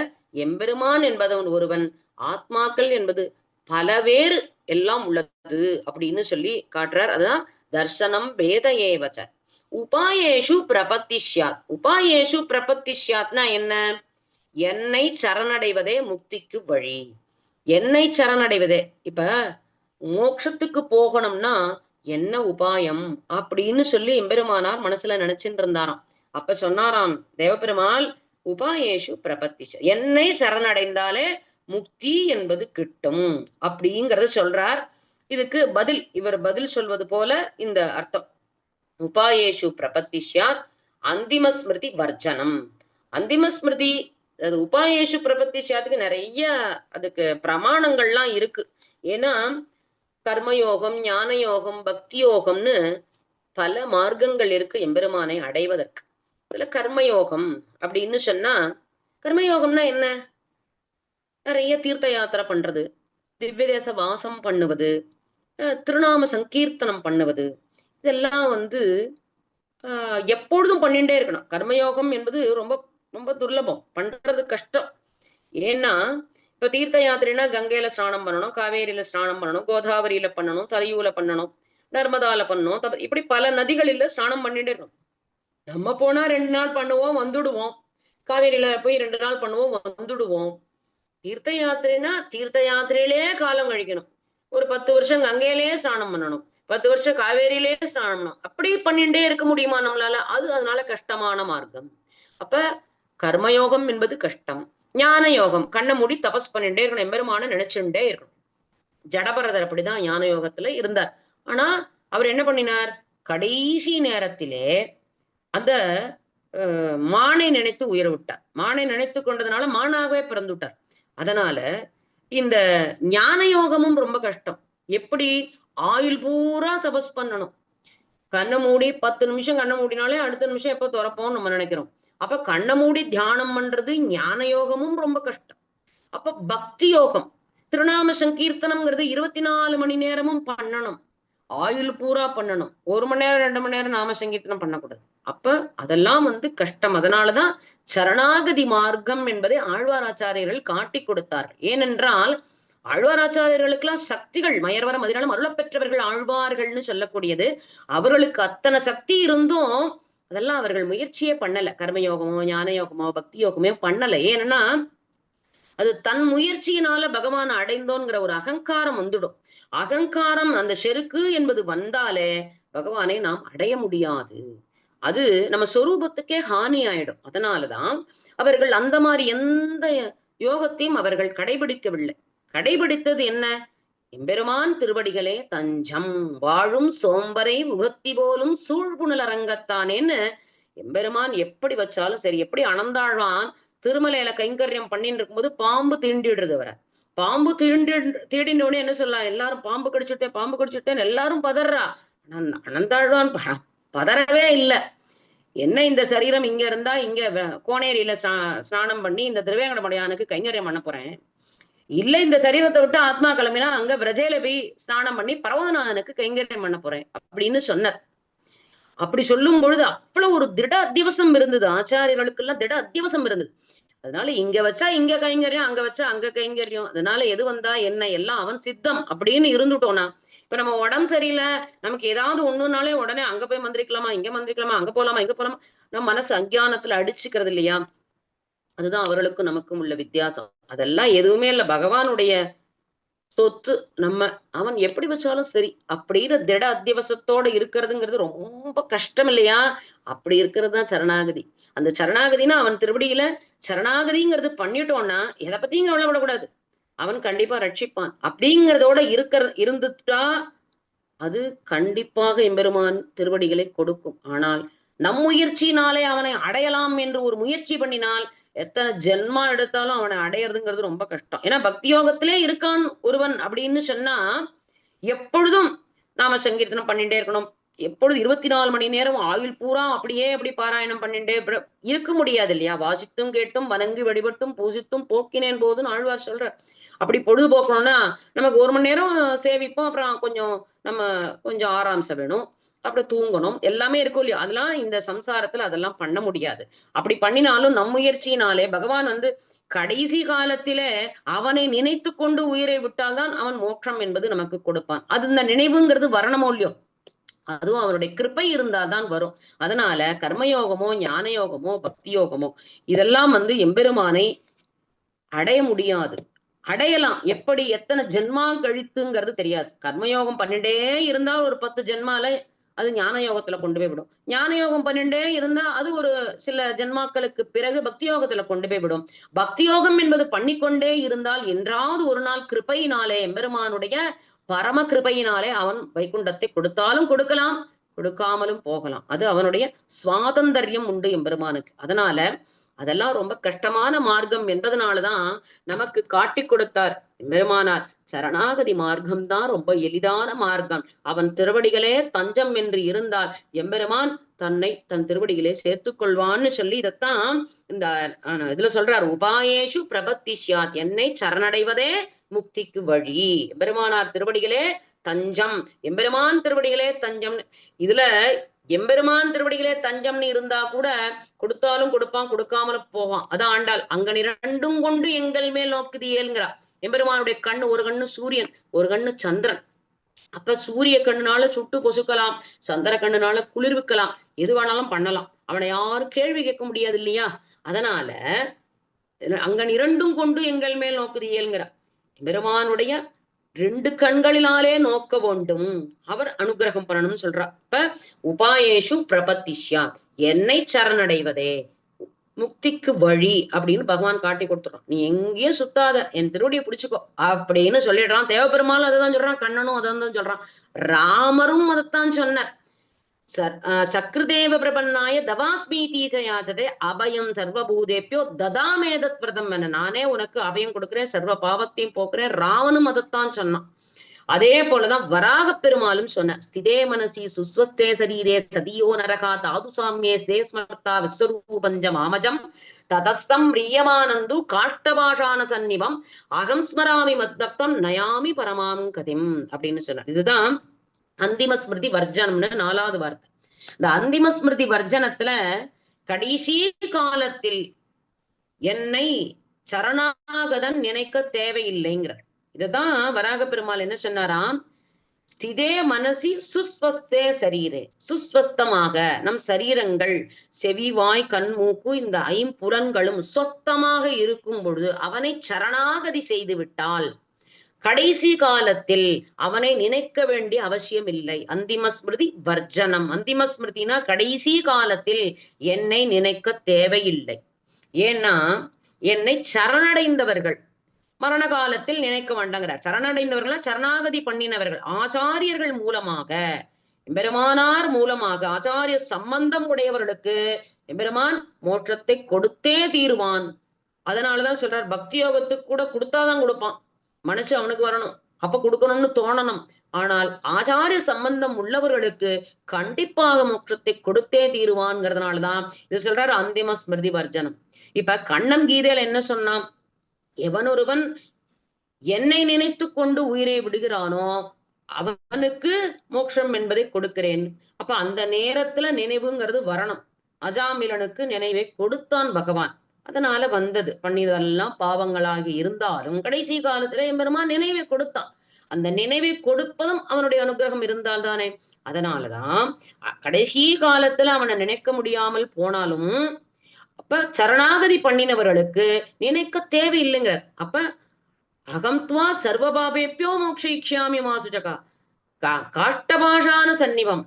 எம்பெருமான் என்பதவன் ஒருவன், ஆத்மாக்கள் என்பது பலவேறு எல்லாம் உள்ளது அப்படின்னு சொல்லி காட்டுறார். அதுதான் தர்சனம் பேத ஏவச்ச உபாயேஷு பிரபத்திஷ்யாத். உபாயேஷு பிரபத்திஷ்யாத்னா என்ன? என்னை சரணடைவதே முக்திக்கு வழி, என்னை சரணடைவதே. இப்ப மோட்சத்துக்கு போகணும்னா என்ன உபாயம் அப்படின்னு சொல்லி எம்பெருமானார் மனசுல நினைச்சுட்டு இருந்தாராம். அப்ப சொன்னாராம் தேவபெருமாள், உபாயேஷு பிரபத்திஷ, என்னை சரணடைந்தாலே முக்தி என்பது கிட்டும் அப்படிங்கறத சொல்றார். இதுக்கு பதில் இவர் பதில் சொல்வது போல இந்த அர்த்தம். உபாயேஷு பிரபத்திஷ்யாத் அந்திம ஸ்மிருதி வர்ஜனம். அந்திம ஸ்மிருதி, அது உபாயேஷு பிரபத்திஷ்யாத்துக்கு நிறைய அதுக்கு பிரமாணங்கள்லாம் இருக்கு. ஏன்னா கர்மயோகம், ஞான யோகம், பக்தி யோகம்னு பல மார்க்கங்கள் இருக்கு எம்பெருமானை அடைவதற்கு. அதுல கர்மயோகம் அப்படின்னு சொன்னா, கர்மயோகம்னா என்ன? நிறைய தீர்த்த யாத்திரை பண்றது, திவ்ய தேச வாசம் பண்ணுவது, திருநாம சங்கீர்த்தனம் பண்ணுவது, இதெல்லாம் எப்பொழுதும் பண்ணிட்டே இருக்கணும். கர்மயோகம் என்பது ரொம்ப ரொம்ப துர்லபம், பண்றது கஷ்டம். ஏன்னா இப்ப தீர்த்த யாத்திரைனா கங்கையில ஸ்நானம் பண்ணணும், காவேரியில ஸ்நானம் பண்ணணும், கோதாவரியில பண்ணணும், சரையூல பண்ணணும், நர்மதால பண்ணணும், இப்படி பல நதிகளில ஸ்நானம் பண்ணிட்டே இருக்கணும். நம்ம போனா 2 நாள் பண்ணுவோம் வந்துடுவோம், காவேரியில போய் 2 நாள் பண்ணுவோம் வந்துடுவோம். தீர்த்த யாத்திரைனா தீர்த்த யாத்திரையிலே காலம் கழிக்கணும். ஒரு 10 வருஷம் கங்கையிலேயே ஸ்நானம் பண்ணணும், 10 வருஷம் காவேரியிலேயே ஸ்நானம் பண்ணணும். அப்படி பண்ணிட்டே இருக்க முடியுமா நம்மளால? அதனால கஷ்டமான மார்க்கம். அப்ப கர்மயோகம் என்பது கஷ்டம். ஞான யோகம் கண்ணை மூடி தபஸ் பண்ணிட்டே இருக்கணும், எம்பெருமான நினைச்சுட்டே இருக்கணும். ஜடபரதர் அப்படிதான் ஞான யோகத்துல இருந்தார். ஆனா அவர் என்ன பண்ணினார்? கடைசி நேரத்திலே அந்த மானை நினைத்து உயர விட்டார். மானை நினைத்து கொண்டதுனால மானாகவே பிறந்துட்டார். அதனால இந்த ஞான யோகமும் ரொம்ப கஷ்டம். எப்படி? ஆயுள் பூரா தபஸ் பண்ணணும். கண்ணை மூடி 10 நிமிஷம் கண்ணை மூடினாலே அடுத்த நிமிஷம் எப்ப திறப்போம்னு நம்ம நினைக்கிறோம். அப்ப கண்ணை மூடி தியானம் பண்றது ஞான யோகமும் ரொம்ப கஷ்டம். அப்ப பக்தி யோகம், திருநாம சங்கீர்த்தனம்ங்கிறது 24 மணி நேரமும் பண்ணணும், ஆயுள் பூரா பண்ணணும். 1 மணி நேரம் 2 மணி நேரம் நாம சங்கீர்த்தனம் பண்ணக்கூடாது. அப்ப அதெல்லாம் கஷ்டம். அதனாலதான் சரணாகதி மார்க்கம் என்பதை ஆழ்வாராச்சாரியர்கள் காட்டி கொடுத்தார்கள். ஏனென்றால் ஆழ்வாராச்சாரியர்களுக்கெல்லாம் சக்திகள் மயர்வரம் அதனால அருளப் பெற்றவர்கள் ஆழ்வார்கள்னு சொல்லக்கூடியது. அவர்களுக்கு அத்தனை சக்தி இருந்தும் அதெல்லாம் அவர்கள் முயற்சியே பண்ணல. கர்மயோகமோ ஞான யோகமோ பக்தி யோகமோ பண்ணல. ஏன்னா அது தன் முயற்சியினால பகவான் அடைந்தோங்கிற ஒரு அகங்காரம் வந்துடும். அகங்காரம் அந்த செருக்கு என்பது வந்தாலே பகவானை நாம் அடைய முடியாது. அது நம்ம சொரூபத்துக்கே ஹானி ஆயிடும். அதனாலதான் அவர்கள் அந்த மாதிரி எந்த யோகத்தையும் அவர்கள் கடைபிடிக்கவில்லை. கடைபிடித்தது என்ன? எம்பெருமான் திருவடிகளே தஞ்சம், வாழும் சோம்பரை முகத்தி போலும் சூழ்புணல் அரங்கத்தானேன்னு எம்பெருமான் எப்படி வச்சாலும் சரி. எப்படி அனந்தாழ்வான் திருமலையில கைங்கரியம் பண்ணிட்டு இருக்கும்போது பாம்பு தீண்டிடுறது வர, பாம்பு தீடினோடனே என்ன சொல்லலாம்? எல்லாரும் பாம்பு கடிச்சுட்டேன் பாம்பு கடிச்சுட்டேன்னு எல்லாரும் பதறா. அனந்தாழ்வான் பதறவே இல்லை. என்ன இந்த சரீரம் இங்க இருந்தா இங்க கோனேரியில ஸ்நானம் பண்ணி இந்த திருவேங்கடமடையானுக்கு கைங்கரியம் பண்ண போறேன், இல்ல இந்த சரீரத்தை விட்டு ஆத்மா கிளம்பினா அங்க பிரஜையில போய் ஸ்நானம் பண்ணி பரவதநாதனுக்கு கைங்கரியம் பண்ண போறேன் அப்படின்னு சொன்னார். அப்படி சொல்லும் பொழுது அவ்வளவு ஒரு திட அத்தியவசம் இருந்தது. ஆச்சாரியர்களுக்கு எல்லாம் திட அத்தியவசம் இருந்தது. அதனால இங்க வச்சா இங்க கைங்கரியம், அங்க வச்சா அங்க கைங்கரியம், அதனால எது வந்தா என்ன, எல்லாம் அவன் சித்தம் அப்படின்னு இருந்துட்டோம்னா, இப்ப நம்ம உடம்பு சரியில்லை, நமக்கு ஏதாவது ஒண்ணுனாலே உடனே அங்க போய் மந்திரிக்கலாமா, இங்க மந்திரிக்கலாமா, அங்க போலாமா இங்க போலாமா, நம்ம மனசு அஞ்ஞானத்துல அடிச்சுக்கிறது இல்லையா? அதுதான் அவர்களுக்கும் நமக்கும் உள்ள வித்தியாசம். அதெல்லாம் எதுவுமே இல்ல, பகவானுடைய சொத்து. நம்ம அவன் எப்படி வச்சாலும் சரி அப்படின்னு திட அத்தியவசத்தோட இருக்கிறதுங்கிறது ரொம்ப கஷ்டம் இல்லையா? அப்படி இருக்கிறது தான் சரணாகதி. அந்த சரணாகதினா அவன் திருவடியில சரணாகதிங்கிறது பண்ணிட்டோம்னா எதை பத்தியும் கவலைப்படக்கூடாது, அவன் கண்டிப்பா ரட்சிப்பான் அப்படிங்கிறதோட இருந்துட்டா அது கண்டிப்பாக எம்பெருமான் திருவடிகளை கொடுக்கும். ஆனால் நம் முயற்சியினாலே அவனை அடையலாம் என்று ஒரு முயற்சி பண்ணினால் எத்தனை ஜென்மா எடுத்தாலும் அவனை அடையிறதுங்கிறது ரொம்ப கஷ்டம். ஏன்னா பக்தி யோகத்திலே இருக்கான் ஒருவன் அப்படின்னு சொன்னா எப்பொழுதும் நாம சங்கீர்த்தனம் பண்ணிட்டே இருக்கணும், எப்பொழுது 24 மணி நேரம் ஆயுள் பூரா அப்படியே அப்படி பாராயணம் பண்ணிட்டே இருக்க முடியாது இல்லையா? வாசித்தும் கேட்டும் வணங்கி வழிபட்டும் பூசித்தும் போக்கினேன் போதுன்னு ஆழ்வார் சொல்ற. அப்படி பொழுதுபோக்கணும்னா நமக்கு 1 மணி நேரம் சேவிப்போம், அப்புறம் கொஞ்சம் ஆராம்சம் வேணும், அப்புறம் தூங்கணும், எல்லாமே இருக்கும் இல்லையா? அதெல்லாம் இந்த சம்சாரத்துல அதெல்லாம் பண்ண முடியாது. அப்படி பண்ணினாலும் நம் முயற்சியினாலே பகவான் கடைசி காலத்திலே அவனை நினைத்து கொண்டு உயிரை விட்டால்தான் அவன் மோட்சம் என்பது நமக்கு கொடுப்பான். அது இந்த நினைவுங்கிறது வரணுமோ இல்லையோ, அதுவும் அவருடைய கிருப்பை இருந்தால்தான் வரும். அதனால கர்மயோகமோ ஞான யோகமோ பக்தி யோகமோ இதெல்லாம் எம்பெருமானை அடைய முடியாது. அடையலாம், எப்படி எத்தனை ஜென்மா கழித்துங்கிறது தெரியாது. கர்மயோகம் பண்ணிட்டே இருந்தா ஒரு 10 ஜென்மால அது ஞான யோகத்துல கொண்டு போய் விடும். ஞான யோகம் பண்ணிட்டே இருந்தா அது ஒரு சில ஜென்மாக்களுக்கு பிறகு பக்தி யோகத்துல கொண்டு போய் விடும். பக்தி யோகம் என்பது பண்ணிக்கொண்டே இருந்தால் என்றாவது ஒரு நாள் கிருபையினாலே, எம்பெருமானுடைய பரம கிருபையினாலே அவன் வைகுண்டத்தை கொடுத்தாலும் கொடுக்கலாம், கொடுக்காமலும் போகலாம். அது அவனுடைய சுவாதந்தரியம் உண்டு எம்பெருமானுக்கு. அதனால அதெல்லாம் ரொம்ப கஷ்டமான மார்க்கம் என்பதனாலதான் நமக்கு காட்டி கொடுத்தார் எம்பெருமானார். சரணாகதி மார்க்கம் தான் ரொம்ப எளிதான மார்க்கம். அவன் திருவடிகளே தஞ்சம் என்று இருந்தால் எம்பெருமான் தன்னை தன் திருவடிகளே சேர்த்துக் கொள்வான்னு சொல்லி இதைத்தான் இந்த இதுல சொல்றார். உபாயேஷு பிரபத்திஷ்யாத், என்னை சரணடைவதே முக்திக்கு வழி. எம்பெருமானார் திருவடிகளே தஞ்சம், எம்பெருமான் திருவடிகளே தஞ்சம். இதுல எம்பெருமான் திருவடிகளே தஞ்சம்னு இருந்தா கூட கொடுத்தாலும் கொடுப்பான், கொடுக்காமலும் போவான். அதான் ஆண்டாள் அங்கன் இரண்டும் கொண்டு எங்கள் மேல் நோக்குதியேங்கிறா. எம்பெருமானுடைய கண்ணு, ஒரு கண்ணு சூரியன், ஒரு கண்ணு சந்திரன். அப்ப சூரிய கண்ணுனால சுட்டு பொசுக்கலாம், சந்திர கண்ணுனால குளிர்விக்கலாம், எது வேணாலும் பண்ணலாம். அவனை யாரும் கேள்வி கேட்க முடியாது இல்லையா? அதனால அங்கன் இரண்டும் கொண்டு எங்கள் மேல் நோக்குதியேங்கிறா. பெருமானுடைய 2 கண்களினாலே நோக்க வேண்டும், அவர் அனுகிரகம் பண்ணணும்னு சொல்றா. இப்ப உபாயேஷு பிரபத்திஷ்யா, என்னை சரணடைவதே முக்திக்கு வழி அப்படின்னு பகவான் காட்டி கொடுத்துறான். நீ எங்கேயும் சுத்தாத, என் திருவடியை பிடிச்சுக்கோ அப்படின்னு சொல்லிடுறான். தேவபெருமாளும் அதான் சொல்றான், கண்ணனும் அதான் சொல்றான், ராமரும் அதைத்தான் சொன்னார். சக்ருதேவ பிரபன்னாய தவாஸ்மீதி யாச்சதே அபயம் சர்வபூதேப்பியோ ததாமேதத் பிரதம் என, நானே உனக்கு அபயம் கொடுக்கிறேன், சர்வ பாவத்தையும் போக்குறேன். ராவனும் அதைத்தான் சொன்னான். அதே போலதான் வராக பெருமாளும் சொன்ன, ஸ்திதே மனசி சுஸ்வஸ்தே சரீரே சதியோ நரகா தாது சாமியே ஸ்தே ஸ்மர்த்தா விஸ்வரூபஞ்ச மாமஜம் ததஸ்தம் பிரியமானந்து காஷ்டபாஷான சந்நிவம் அகம் ஸ்மராமி மத்பக்தம் நயாமி பரமாம் கதிம் அப்படின்னு சொன்னார். இதுதான் அந்திம ஸ்மிருதி வர்ஜனம்னு 4வது வார்த்தை. இந்த அந்திம ஸ்மிருதி வர்ஜனத்துல கடைசி காலத்தில் என்னை சரணாகதன் நினைக்க தேவையில்லைங்கிறார். இதுதான் வராக பெருமாள் என்ன சொன்னாராம், ஸ்திதே மனசி சுஸ்வஸ்தே சரீரே, சுஸ்வஸ்தமாக நம் சரீரங்கள் செவி வாய் கண் மூக்கு இந்த 5 புலன்களும் ஸ்வஸ்தமாக இருக்கும் பொழுது அவனை சரணாகதி செய்து விட்டால் கடைசி காலத்தில் அவனை நினைக்க வேண்டிய அவசியம் இல்லை. அந்திம ஸ்மிருதி வர்ஜனம். அந்திம ஸ்மிருதினா கடைசி காலத்தில் என்னை நினைக்க தேவையில்லை. ஏன்னா என்னை சரணடைந்தவர்கள் மரண காலத்தில் நினைக்க வேண்டாங்கிறார். சரணடைந்தவர்களா சரணாகதி பண்ணினவர்கள், ஆச்சாரியர்கள் மூலமாக, எம்பெருமானார் மூலமாக ஆச்சாரிய சம்பந்தம் உடையவர்களுக்கு எம்பெருமான் மோட்சத்தை கொடுத்தே தீருவான். அதனாலதான் சொல்றார், பக்தி யோகத்துக்கு கூட கொடுத்தாதான் கொடுப்பான். மனசு அவனுக்கு வரணும், அப்ப கொடுக்கணும்னு தோணணும். ஆனால் ஆச்சாரிய சம்பந்தம் உள்ளவர்களுக்கு கண்டிப்பாக மோட்சத்தை கொடுத்தே தீருவான்ங்கிறதுனாலதான் இது சொல்றாரு அந்திம ஸ்மிருதி வர்ஜனம். இப்ப கண்ணன் கீதையில என்ன சொன்னான், எவனொருவன் என்னை நினைத்து கொண்டு உயிரை விடுகிறானோ அவனுக்கு மோட்சம் என்பதை கொடுக்கிறேன். அப்ப அந்த நேரத்துல நினைவுங்கிறது வரணும். அஜாமிலனுக்கு நினைவை கொடுத்தான் பகவான், அதனால வந்தது. பண்ணியதெல்லாம் பாவங்களாகி இருந்தாலும் கடைசி காலத்துல எம்பெருமான் நினைவை கொடுத்தான். அந்த நினைவை கொடுப்பதும் அவனுடைய அனுகிரகம் இருந்தால் தானே. அதனாலதான் கடைசி காலத்துல அவனை நினைக்க முடியாமல் போனாலும் அப்ப சரணாகதி பண்ணினவர்களுக்கு நினைக்க தேவையில்லைங்க. அப்ப அகம்த்வா சர்வபாபேப்பியோ மோக்ஷயிக்ஷாமி மாசுஜகா காஷ்டபாஷான சந்நிவம்.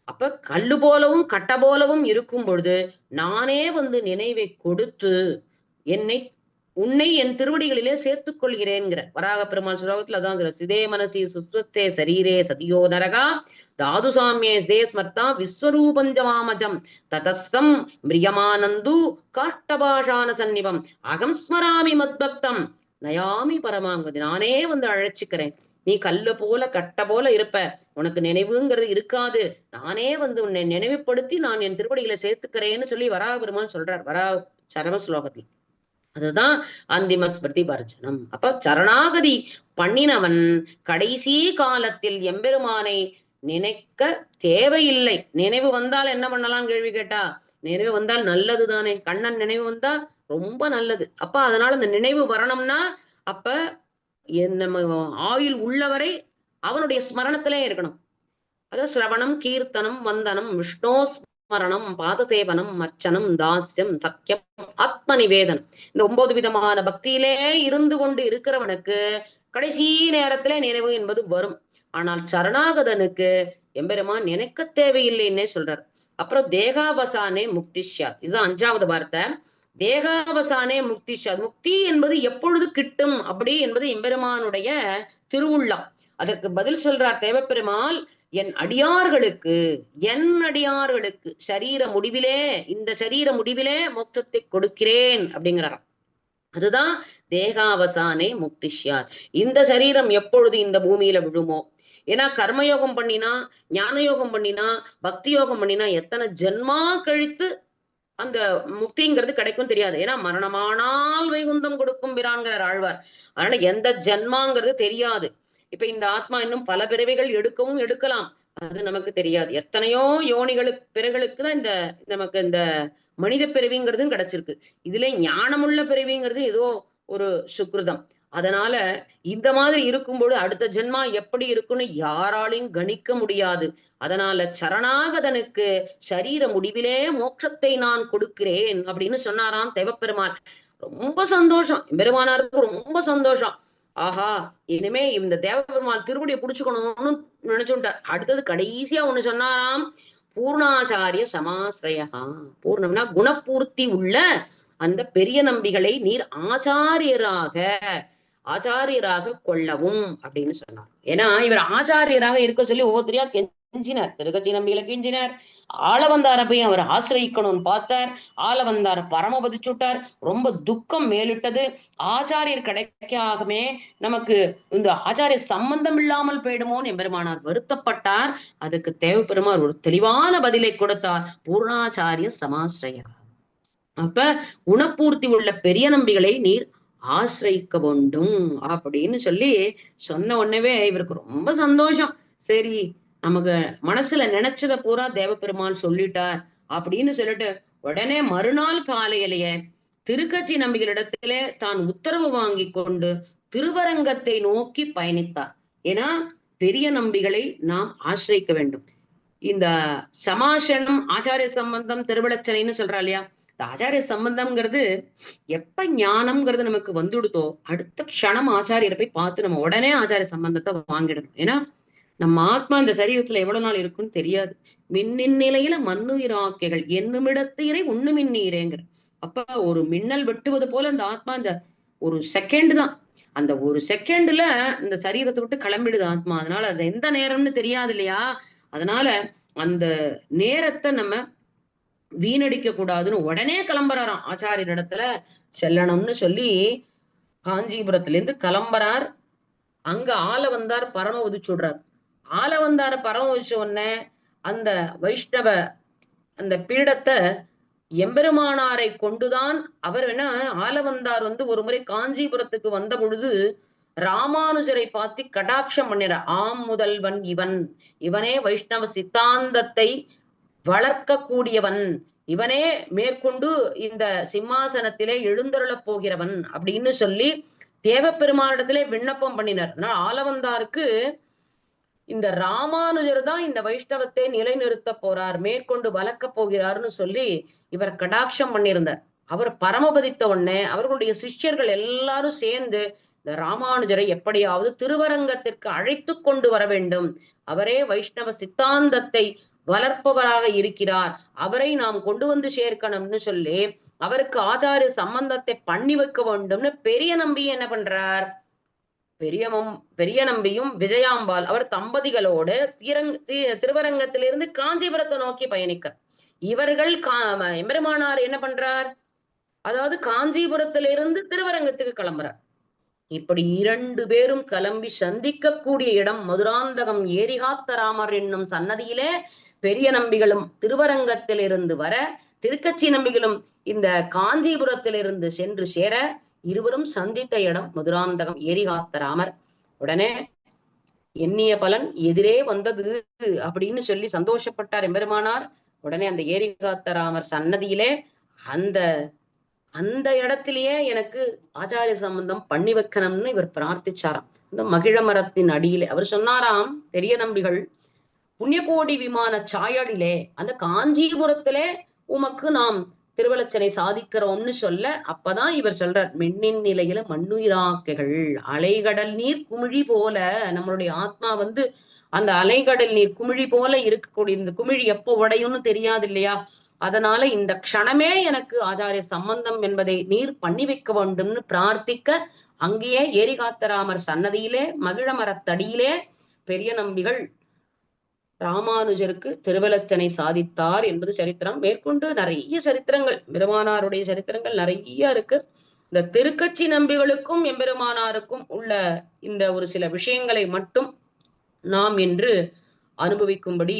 அப்ப கல்லு போலவும் கட்ட போலவும் இருக்கும் பொழுது நானே வந்து நினைவை கொடுத்து உன்னை என் திருவடிகளிலே சேர்த்துக் கொள்கிறேன்கிற வராக பெருமாள் சுலோகத்துல அதான் சிதே மனசி சுஸ்வஸ்தே சரீரே சதியோ நரகா தாது சாமியே ஸ்தே ஸ்மர்த்தா விஸ்வரூபஞ்சமாமஜம் ததஸ்தம் மிரியமானந்து காஷ்டபாஷான சந்நிவம் அகம் ஸ்மராமி மத்பக்தம் நயாமி பரமாங்கதி. நானே வந்து அழைச்சிக்கிறேன். நீ கல்லு போல கட்ட போல இருப்ப, உனக்கு நினைவுங்கிறது இருக்காது, நானே வந்து உன்னை நினைவுபடுத்தி நான் என் திருவடிகளை சேர்த்துக்கிறேன்னு சொல்லி வராக பெருமான் சொல்றார் சரம ஸ்லோகத்தில். அதுதான் அந்திம ஸ்மிருதி வர்ஜனம். அப்ப சரணாகதி பண்ணினவன் கடைசி காலத்தில் எம்பெருமானை நினைக்க தேவையில்லை. நினைவு வந்தால் என்ன பண்ணலாம் கேள்வி கேட்டா, நினைவு வந்தால் நல்லது தானே. கண்ணன் நினைவு வந்தா ரொம்ப நல்லது. அப்ப அதனால அந்த நினைவு வரணும்னா அப்ப நம்ம ஆயுள் உள்ளவரை அவனுடைய ஸ்மரணத்திலே இருக்கணும். அதாவது சிரவணம் கீர்த்தனம் வந்தனம் விஷ்ணோ ஸ்மரணம் பாதசேவனம் அர்ச்சனம் தாஸ்யம் சக்கியம் ஆத்ம நிவேதனம், இந்த 9 விதமான பக்தியிலே இருந்து கொண்டு இருக்கிறவனுக்கு கடைசி நேரத்திலே நினைவு என்பது வரும். ஆனால் சரணாகதனுக்கு எம்பெருமான் நினைக்க தேவையில்லைன்னே சொல்றார். அப்புறம் தேகாவசானே முக்திஷ்யா, இதுதான் 5வது வார்த்தை. தேகாவசானே முக்திஷ்யா, முக்தி என்பது எப்பொழுது கிட்டும் அப்படி என்பது எம்பெருமானுடைய திருவுள்ளம். அதற்கு பதில் சொல்றார் தேவப்பெருமாள், என் அடியார்களுக்கு சரீர முடிவிலே, இந்த சரீர முடிவிலே மோட்சத்தை கொடுக்கிறேன் அப்படிங்கிறாராம். அதுதான் தேகாவசானே முக்திஷ்யா. இந்த சரீரம் எப்பொழுது இந்த பூமியில விழுமோ, ஏன்னா கர்மயோகம் பண்ணினா, ஞான யோகம் பண்ணினா, பக்தி யோகம் பண்ணினா எத்தனை ஜென்மா கழித்து அந்த முக்திங்கிறது கிடைக்கும் தெரியாது. ஏன்னா மரணமானால் வைகுந்தம் கொடுக்கும் பிரான்கிறார் ஆழ்வார். அதனால எந்த ஜென்மாங்கிறது தெரியாது. இப்ப இந்த ஆத்மா இன்னும் பல பிறவைகள் எடுக்கலாம். அது நமக்கு தெரியாது. எத்தனையோ யோனிகளுக்கு பிறகளுக்கு தான் நமக்கு இந்த மனித பிறவிங்கிறதும் கிடைச்சிருக்கு. இதுல ஞானமுள்ள பிறவிங்கிறது ஏதோ ஒரு சுக்ருதம். அதனால இந்த மாதிரி இருக்கும்போது அடுத்த ஜென்மா எப்படி இருக்குன்னு யாராலையும் கணிக்க முடியாது. அதனால சரணாகதனுக்கு சரீர முடிவிலே மோட்சத்தை நான் கொடுக்கிறேன் அப்படின்னு சொன்னாராம் தேவப்பெருமாள். ரொம்ப சந்தோஷம், பெருமானாருக்கு ரொம்ப சந்தோஷம். ஆஹா, இனிமே இந்த தேவபெருமாள் திருவடியை புடிச்சுக்கணும்னு நினைச்சுட்டார். அடுத்தது கடைசியா ஒண்ணு சொன்னாராம், பூர்ணாச்சாரிய சமாசிரயா. பூர்ணம்னா குணபூர்த்தி உள்ள அந்த பெரிய நம்பிகளை நீர் ஆச்சாரியராக கொள்ளவும் அப்படின்னு சொன்னார். ஏன்னா இவர் ஆச்சாரியராக இருக்க சொல்லி ஒவ்வொருத்தரையா கெஞ்சினார். திருக்கச்சி நம்பிகளை கெஞ்சினார். ஆளவந்தார போய் அவர் ஆசிரியக்கணும்னு பார்த்தார். ஆளவந்தார பரமபதிச்சுட்டார். ரொம்ப துக்கம் மேலிட்டது. ஆச்சாரியர் கிடைக்காகவே நமக்கு இந்த ஆச்சாரிய சம்பந்தம் இல்லாமல் போயிடுமோன்னு எம்பெருமானார் வருத்தப்பட்டார். அதுக்கு தேவப்பெருமார் ஒரு தெளிவான பதிலை கொடுத்தார், பூர்ணாச்சாரிய சமாசிரயா. அப்ப குணப்பூர்த்தி உள்ள பெரிய நம்பிகளை நீர் ஆசிரியிக்க வேண்டும் அப்படின்னு சொல்லி சொன்ன உடனே இவருக்கு ரொம்ப சந்தோஷம். சரி, நமக்கு மனசுல நினைச்சத பூரா தேவபெருமான் சொல்லிட்டார் அப்படின்னு சொல்லிட்டு உடனே மறுநாள் காலையிலேயே திருக்கச்சி நம்பிகளிடத்திலே தான் உத்தரவு வாங்கி கொண்டு திருவரங்கத்தை நோக்கி பயணித்தார். ஏன்னா பெரிய நம்பிகளை நாம் ஆசிரியிக்க வேண்டும். இந்த சமாசனம், ஆச்சாரிய சம்பந்தம், திருவிழச்சனைன்னு சொல்றா இல்லையா, இந்த ஆச்சாரிய சம்பந்தம்ங்கிறது எப்ப ஞானம்ங்கிறது நமக்கு வந்துடுதோ அடுத்த க்ஷணம் ஆச்சாரியரை போய் பார்த்து நம்ம உடனே ஆச்சாரிய சம்பந்தத்தை வாங்கிடணும். ஏன்னா நம்ம ஆத்மா இந்த சரீரத்துல எவ்வளவு நாள் இருக்குன்னு தெரியாது. மின்னின் நிலையில மண்ணுயிராக்கைகள் என்னுமிடத்தீரை உண்ணுமின்னீரேங்கிற. அப்ப ஒரு மின்னல் வெட்டுவது போல இந்த ஆத்மா இந்த ஒரு செகண்ட் தான். அந்த ஒரு செகண்ட்ல இந்த சரீரத்தை விட்டு கிளம்பிடுது ஆத்மா. அதனால அது எந்த நேரம்னு தெரியாது இல்லையா. அதனால அந்த நேரத்தை நம்ம வீணடிக்க கூடாதுன்னு உடனே கிளம்புறாராம். ஆச்சாரியர் இடத்துல செல்லணும்னு சொல்லி காஞ்சிபுரத்துல இருந்து கிளம்புறார். அங்க ஆளவந்தார் பரம உதிச்சுடுறார். ஆளவந்தார பரம உதிச்ச உடனே அந்த வைஷ்ணவ அந்த பீடத்தை எம்பெருமானாரை கொண்டுதான் அவர் என்ன ஆளவந்தார் ஒரு முறை காஞ்சிபுரத்துக்கு வந்த பொழுது ராமானுஜரை பார்த்து கடாட்சம் பண்ணிற, ஆம் முதல்வன் இவனே வைஷ்ணவ சித்தாந்தத்தை வளர்க்க கூடியவன், இவனே மேற்கொண்டு இந்த சிம்மாசனத்திலே எழுந்தருளப் போகிறவன் அப்படின்னு சொல்லி தேவப்பெருமானிடத்திலே விண்ணப்பம் பண்ணினார். அதனால ஆளவந்தாருக்கு இந்த ராமானுஜர் தான் இந்த வைஷ்ணவத்தை நிலைநிறுத்த போறார், மேற்கொண்டு வளர்க்க போகிறார்னு சொல்லி இவர் கடாட்சம் பண்ணியிருந்தார். அவர் பரமபதித்த உடனே அவர்களுடைய சிஷ்யர்கள் எல்லாரும் சேர்ந்து இந்த ராமானுஜரை எப்படியாவது திருவரங்கத்திற்கு அழைத்து கொண்டு வர வேண்டும், அவரே வைஷ்ணவ சித்தாந்தத்தை வளர்ப்பவராக இருக்கிறார், அவரை நாம் கொண்டு வந்து சேர்க்கணும்னு சொல்லி அவருக்கு ஆச்சாரிய சம்பந்தத்தை பண்ணி வைக்க வேண்டும்னு பெரிய நம்பி என்ன பண்றார், பெரிய நம்பியும் விஜயாம்பாள் அவர் தம்பதிகளோடு திருவரங்கத்திலிருந்து காஞ்சிபுரத்தை நோக்கி பயணிக்க. இவர்கள் எம்பெருமானார் என்ன பண்றார், அதாவது காஞ்சிபுரத்திலிருந்து திருவரங்கத்துக்கு கிளம்புறார். இப்படி 2 பேரும் கிளம்பி சந்திக்கக்கூடிய இடம் மதுராந்தகம் ஏரிகாத்தராமர் என்னும் சன்னதியிலே பெரிய நம்பிகளும் திருவரங்கத்திலிருந்து வர, திருக்கச்சி நம்பிகளும் இந்த காஞ்சிபுரத்திலிருந்து சென்று சேர இருவரும் சந்தித்த இடம் மதுராந்தகம் ஏரிகாத்தராமர். உடனே எண்ணிய பலன் எதிரே வந்தது அப்படின்னு சொல்லி சந்தோஷப்பட்டார் எம்பெருமானார். உடனே அந்த ஏரிகாத்தராமர் சன்னதியிலே அந்த இடத்திலேயே எனக்கு ஆச்சாரிய சம்பந்தம் பண்ணி வைக்கணும்னு இவர் பிரார்த்திச்சாராம். இந்த மகிழ மரத்தின் அடியிலே அவர் சொன்னாராம், பெரிய நம்பிகள் புண்ணியகோடி விமான சாயடிலே அந்த காஞ்சிபுரத்திலே உமக்கு நாம் திருவலச்சனை சாதிக்கிறோம்னு சொல்ல, அப்பதான் இவர் சொல்றார், மென்னின் நிலையில மண்ணுயிராக்கைகள் அலைகடல் நீர் குமிழி போல, நம்மளுடைய ஆத்மா அந்த அலைகடல் நீர் குமிழி போல இருக்கக்கூடிய இந்த குமிழி எப்போ உடையும்னு தெரியாது இல்லையா. அதனால இந்த க்ஷணமே எனக்கு ஆச்சாரிய சம்பந்தம் என்பதை நீர் பண்ணி வைக்க வேண்டும்னு பிரார்த்திக்க, அங்கேயே ஏரிகாத்தராமர் சன்னதியிலே மகிழ மரத்தடியிலே பெரிய நம்பிகள் ராமானுஜருக்கு திருவலச்சனை சாதித்தார் என்பது சரித்திரம். மேற்கொண்டு நிறைய சரித்திரங்கள், பெருமானாருடைய சரித்திரங்கள் நிறைய இருக்கு. இந்த திருக்கச்சி நம்பிகளுக்கும் எம்பெருமானாருக்கும் உள்ள இந்த ஒரு சில விஷயங்களை மட்டும் நாம் என்று அனுபவிக்கும்படி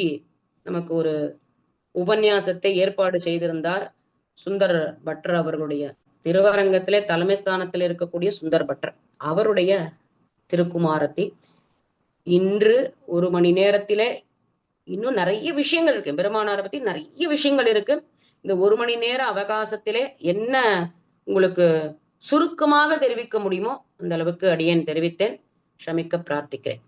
நமக்கு ஒரு உபன்யாசத்தை ஏற்பாடு செய்திருந்தார் சுந்தர் பட்டர் அவர்களுடைய. திருவரங்கத்திலே தலைமை ஸ்தானத்தில் இருக்கக்கூடிய சுந்தர் பட்டர் அவருடைய திருக்குமாரத்தை இன்று 1 மணி நேரத்திலே இன்னும் நிறைய விஷயங்கள் இருக்கு. பெருமானாரை பத்தி நிறைய விஷயங்கள் இருக்கு. இந்த 1 மணி நேர அவகாசத்திலே என்ன உங்களுக்கு சுருக்கமாக தெரிவிக்க முடியுமோ அந்த அளவுக்கு அடியேன் தெரிவித்தேன். க்ஷமிக்க பிரார்த்திக்கிறேன்.